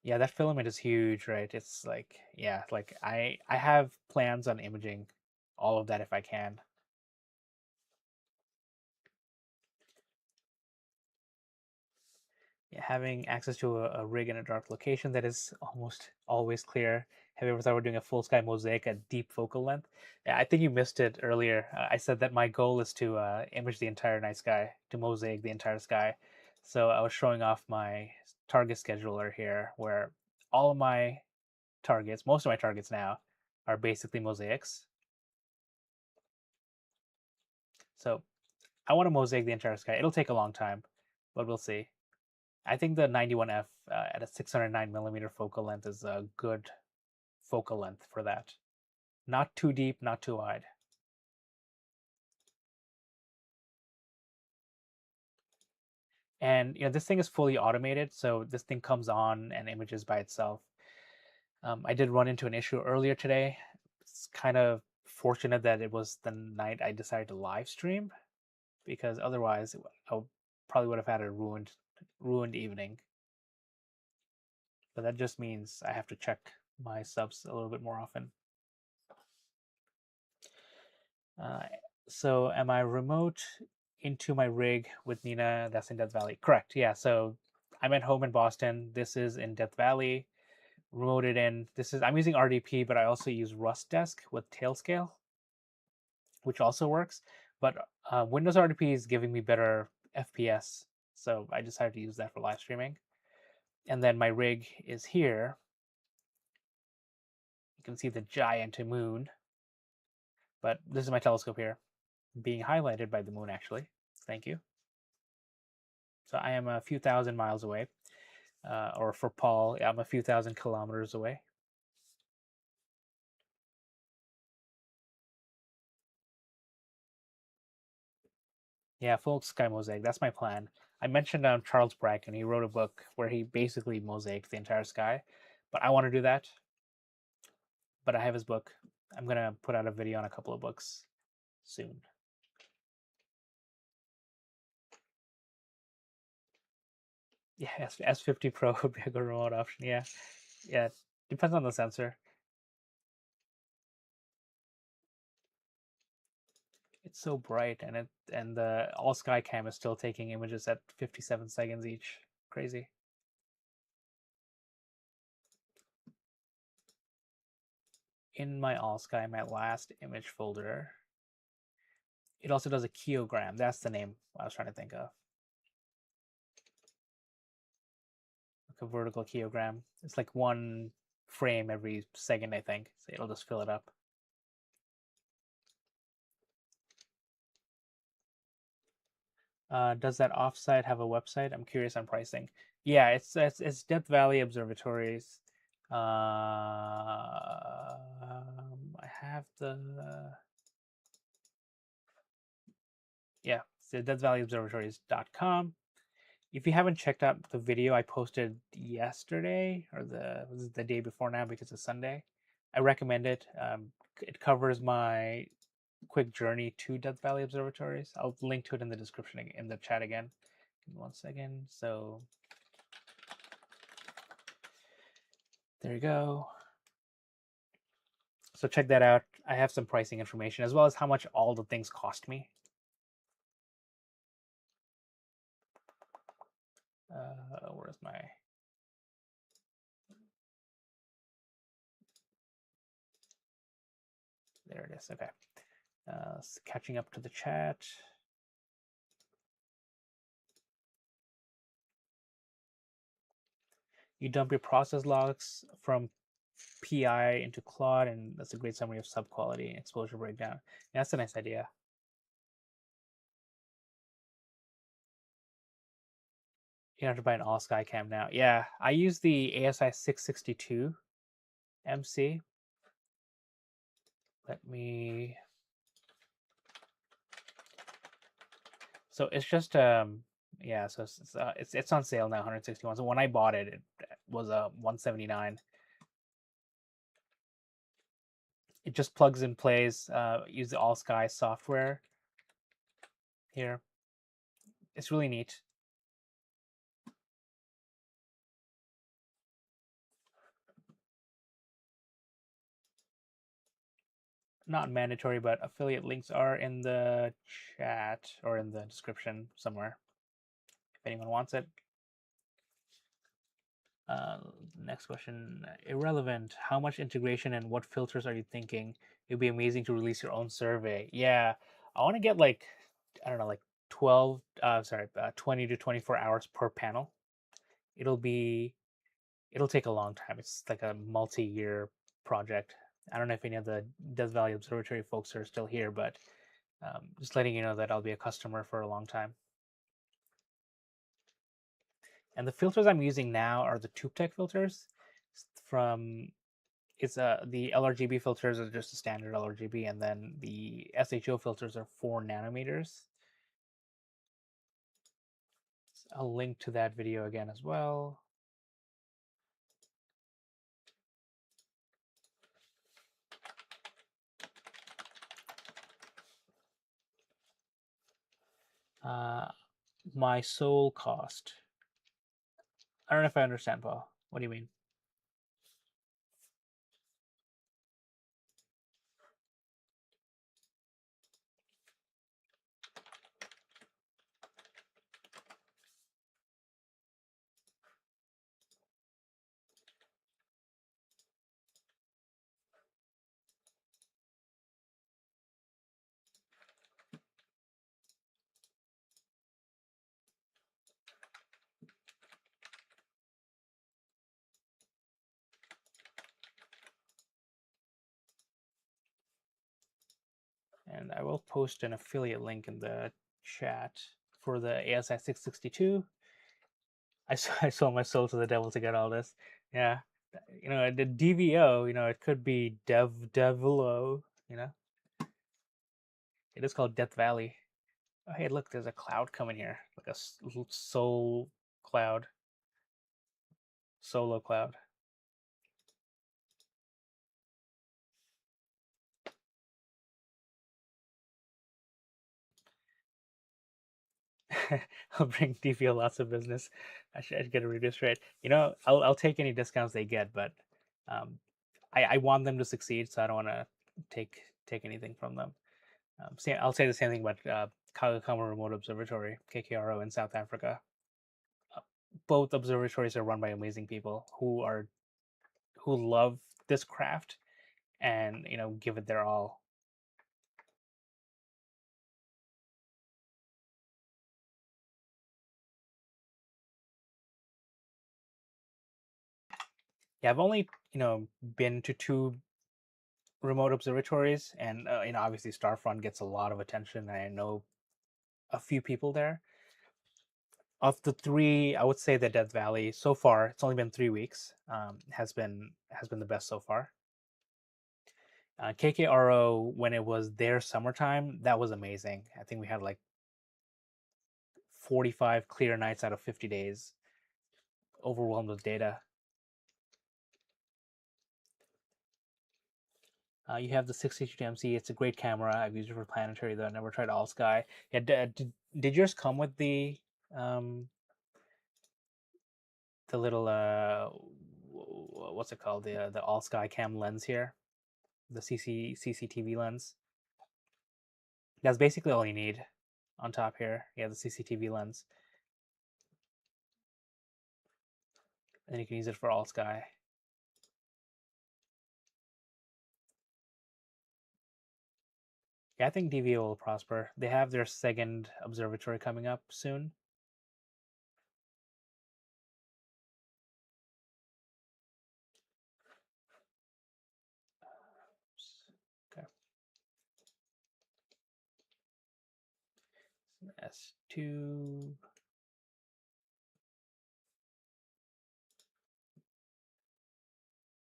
Yeah, that filament is huge, right? It's like, yeah, like I have plans on imaging all of that if I can. having access to a rig in a dark location that is almost always clear. Have you ever thought we're doing a full sky mosaic at deep focal length? Yeah, I think you missed it earlier. I said that my goal is to image the entire night sky, to mosaic the entire sky. So I was showing off my target scheduler here, where all of my targets, most of my targets now, are basically mosaics. So I want to mosaic the entire sky. It'll take a long time, but we'll see. I think the 91F at a 609 millimeter focal length is a good focal length for that. Not too deep, not too wide. And this thing is fully automated, so this thing comes on and images by itself. I did run into an issue earlier today. It's kind of fortunate that it was the night I decided to live stream, because otherwise I probably would have had a ruined evening. But that just means I have to check my subs a little bit more often. Uh, so am I remote into my rig with Nina? That's in Death Valley. Correct. Yeah. So I'm at home in Boston. This is in Death Valley. Remoted in. I'm using RDP, but I also use Rust Desk with Tailscale, which also works. But Windows RDP is giving me better FPS, so I decided to use that for live streaming. And then my rig is here. You can see the giant moon, but this is my telescope here, being highlighted by the moon, actually. Thank you. So I am a few thousand miles away, or for Paul, I'm a few thousand kilometers away. Yeah, full sky mosaic. That's my plan. I mentioned Charles Bracken. He wrote a book where he basically mosaiced the entire sky, but I want to do that. But I have his book. I'm gonna put out a video on a couple of books soon. Yeah, S50 Pro would be a good remote option. Yeah, yeah. Depends on the sensor. It's so bright, and the all sky cam is still taking images at 57 seconds each. Crazy. In my all sky, my last image folder, it also does a keogram. That's the name I was trying to think of. Like a vertical keogram. It's like one frame every second, I think. So it'll just fill it up. Does that offsite have a website? I'm curious on pricing. Yeah, it's Death Valley Observatories. I have the yeah, it's deathvalleyobservatories.com. If you haven't checked out the video I posted yesterday, or the day before now because it's Sunday, I recommend it. It covers my quick journey to Death Valley Observatories. I'll link to it in the description in the chat again. Give me 1 second. So there you go. So check that out. I have some pricing information as well as how much all the things cost me. Where's my there it is. Okay. Catching up to the chat. You dump your process logs from PI into Claude, and that's a great summary of sub-quality and exposure breakdown. Yeah, that's a nice idea. You have to buy an all sky cam now. Yeah, I use the ASI 662 MC. Let me. So it's just yeah, so it's on sale now, 161. So when I bought it, it was a 179. It just plugs and plays. Use the All Sky software here. It's really neat. Not mandatory, but affiliate links are in the chat or in the description somewhere if anyone wants it. Next question. Irrelevant. How much integration and what filters are you thinking? It'd be amazing to release your own survey. Yeah, I want to get like, I don't know, like 20 to 24 hours per panel. It'll be, it'll take a long time. It's like a multi-year project. I don't know if any of the Death Valley Observatory folks are still here, but just letting you know that I'll be a customer for a long time. And the filters I'm using now are the TubeTech filters from it's the LRGB filters are just a standard LRGB, and then the SHO filters are 4 nanometers. So I'll link to that video again as well. My sole cost. I don't know if I understand, Paul. What do you mean? And I will post an affiliate link in the chat for the ASI 662. I sold my soul to the devil to get all this. Yeah, the DVO. It could be Devilo. It is called Death Valley. Oh, hey, look, there's a cloud coming here, like a soul cloud, solo cloud. I'll bring DVO lots of business. I should get a reduced rate. I'll take any discounts they get, but um, I want them to succeed, so I don't want to take anything from them. I'll say the same thing about Kagakama Remote Observatory, KKRO in South Africa. Both observatories are run by amazing people who love this craft and give it their all. Yeah, I've only been to 2 remote observatories, and obviously Starfront gets a lot of attention, and I know a few people there. Of the 3, I would say that Death Valley so far, it's only been 3 weeks, has been the best so far. KKRO, when it was their summertime, that was amazing. I think we had like 45 clear nights out of 50 days, overwhelmed with data. You have the 662MC. It's a great camera. I've used it for planetary, though. I never tried all sky. Yeah, did yours come with the little what's it called, the all sky cam lens here, the CCTV lens? That's basically all you need on top here. Yeah, the CCTV lens, and you can use it for all sky. Yeah, I think DVO will prosper. They have their second observatory coming up soon. Okay. S2.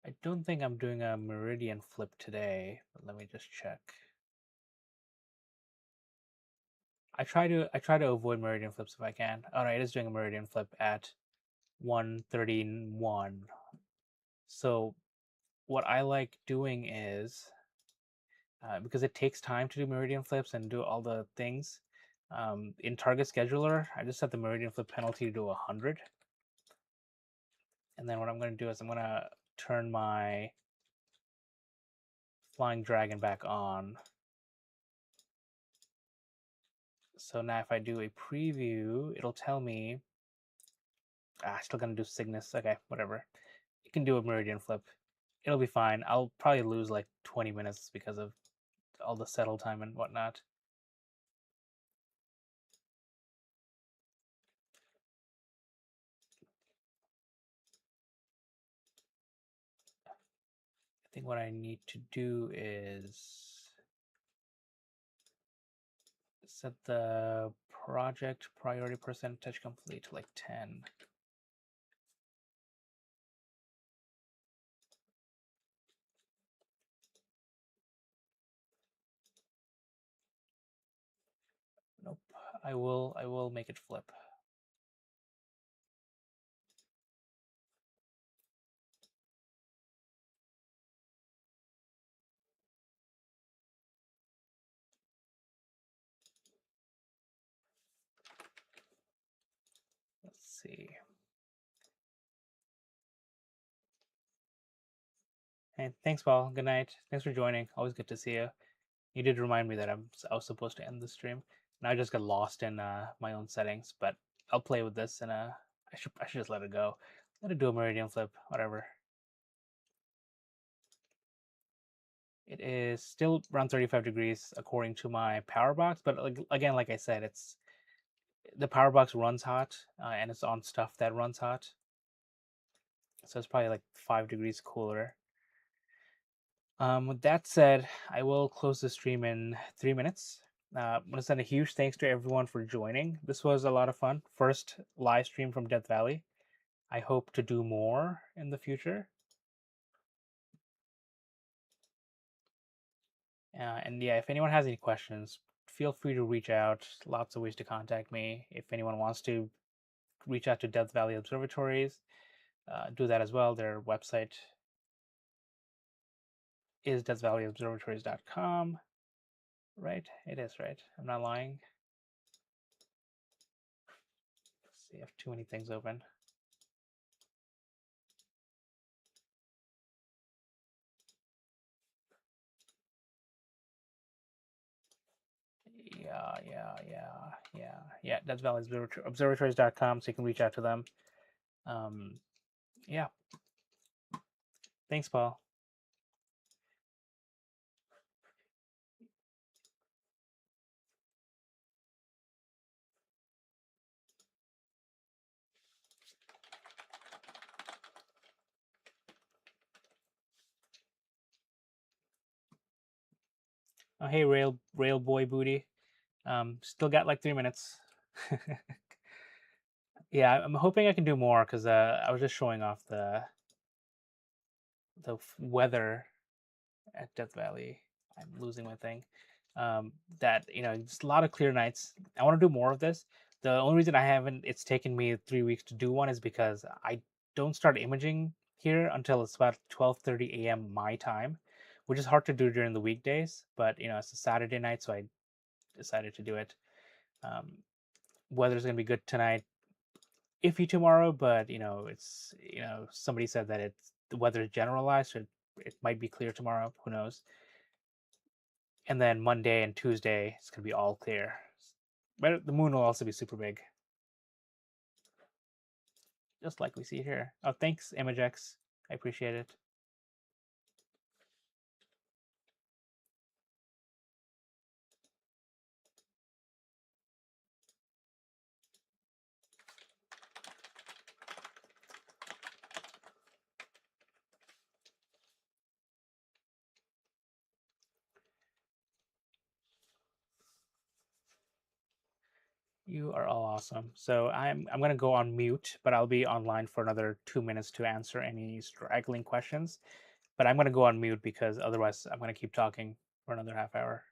I don't think I'm doing a meridian flip today, but let me just check. I try to avoid meridian flips if I can. Oh no, it is doing a meridian flip at 1:31. So what I like doing is because it takes time to do meridian flips and do all the things. In Target Scheduler, I just set the meridian flip penalty to 100. And then what I'm going to do is I'm going to turn my Flying Dragon back on. So now if I do a preview, it'll tell me Still gonna do Cygnus. Okay, whatever. You can do a Meridian flip. It'll be fine. I'll probably lose like 20 minutes because of all the settle time and whatnot. I think what I need to do is set the project priority percentage complete to like 10. Nope. I will make it flip. Let's see. Hey, thanks, Paul. Good night. Thanks for joining. Always good to see you. You did remind me that I was supposed to end the stream. And I just got lost in my own settings, but I'll play with this and I should just let it go. Let it do a meridian flip, whatever. It is still around 35 degrees according to my power box, but like again, like I said, it's the power box runs hot and it's on stuff that runs hot, so it's probably like 5 degrees cooler. With that said, I will close the stream in 3 minutes. I'm going to send a huge thanks to everyone for joining. This was a lot of fun. First live stream from Death Valley. I hope to do more in the future. And yeah, if anyone has any questions, feel free to reach out. Lots of ways to contact me. If anyone wants to reach out to Death Valley Observatories, do that as well. Their website is deathvalleyobservatories.com. Right? It is, right? I'm not lying. Let's see, I have too many things open. Yeah. That's Valley Observatories.com, so you can reach out to them. Yeah. Thanks, Paul. Oh, hey, Rail Boy Booty. Still got like 3 minutes. Yeah, I'm hoping I can do more because I was just showing off the weather at Death Valley. I'm losing my thing. That just a lot of clear nights. I want to do more of this. The only reason I haven't, it's taken me 3 weeks to do one, is because I don't start imaging here until it's about 12:30 a.m. my time, which is hard to do during the weekdays. But it's a Saturday night, so I decided to do it. Um, Weather's gonna be good tonight, iffy tomorrow, but it's somebody said that the weather is generalized, so it might be clear tomorrow. Who knows? And then Monday and Tuesday it's gonna be all clear. But the moon will also be super big, just like we see here. Oh, thanks, ImageX. I appreciate it. You are all awesome. So I'm gonna go on mute, but I'll be online for another 2 minutes to answer any straggling questions. But I'm gonna go on mute because otherwise I'm gonna keep talking for another half hour.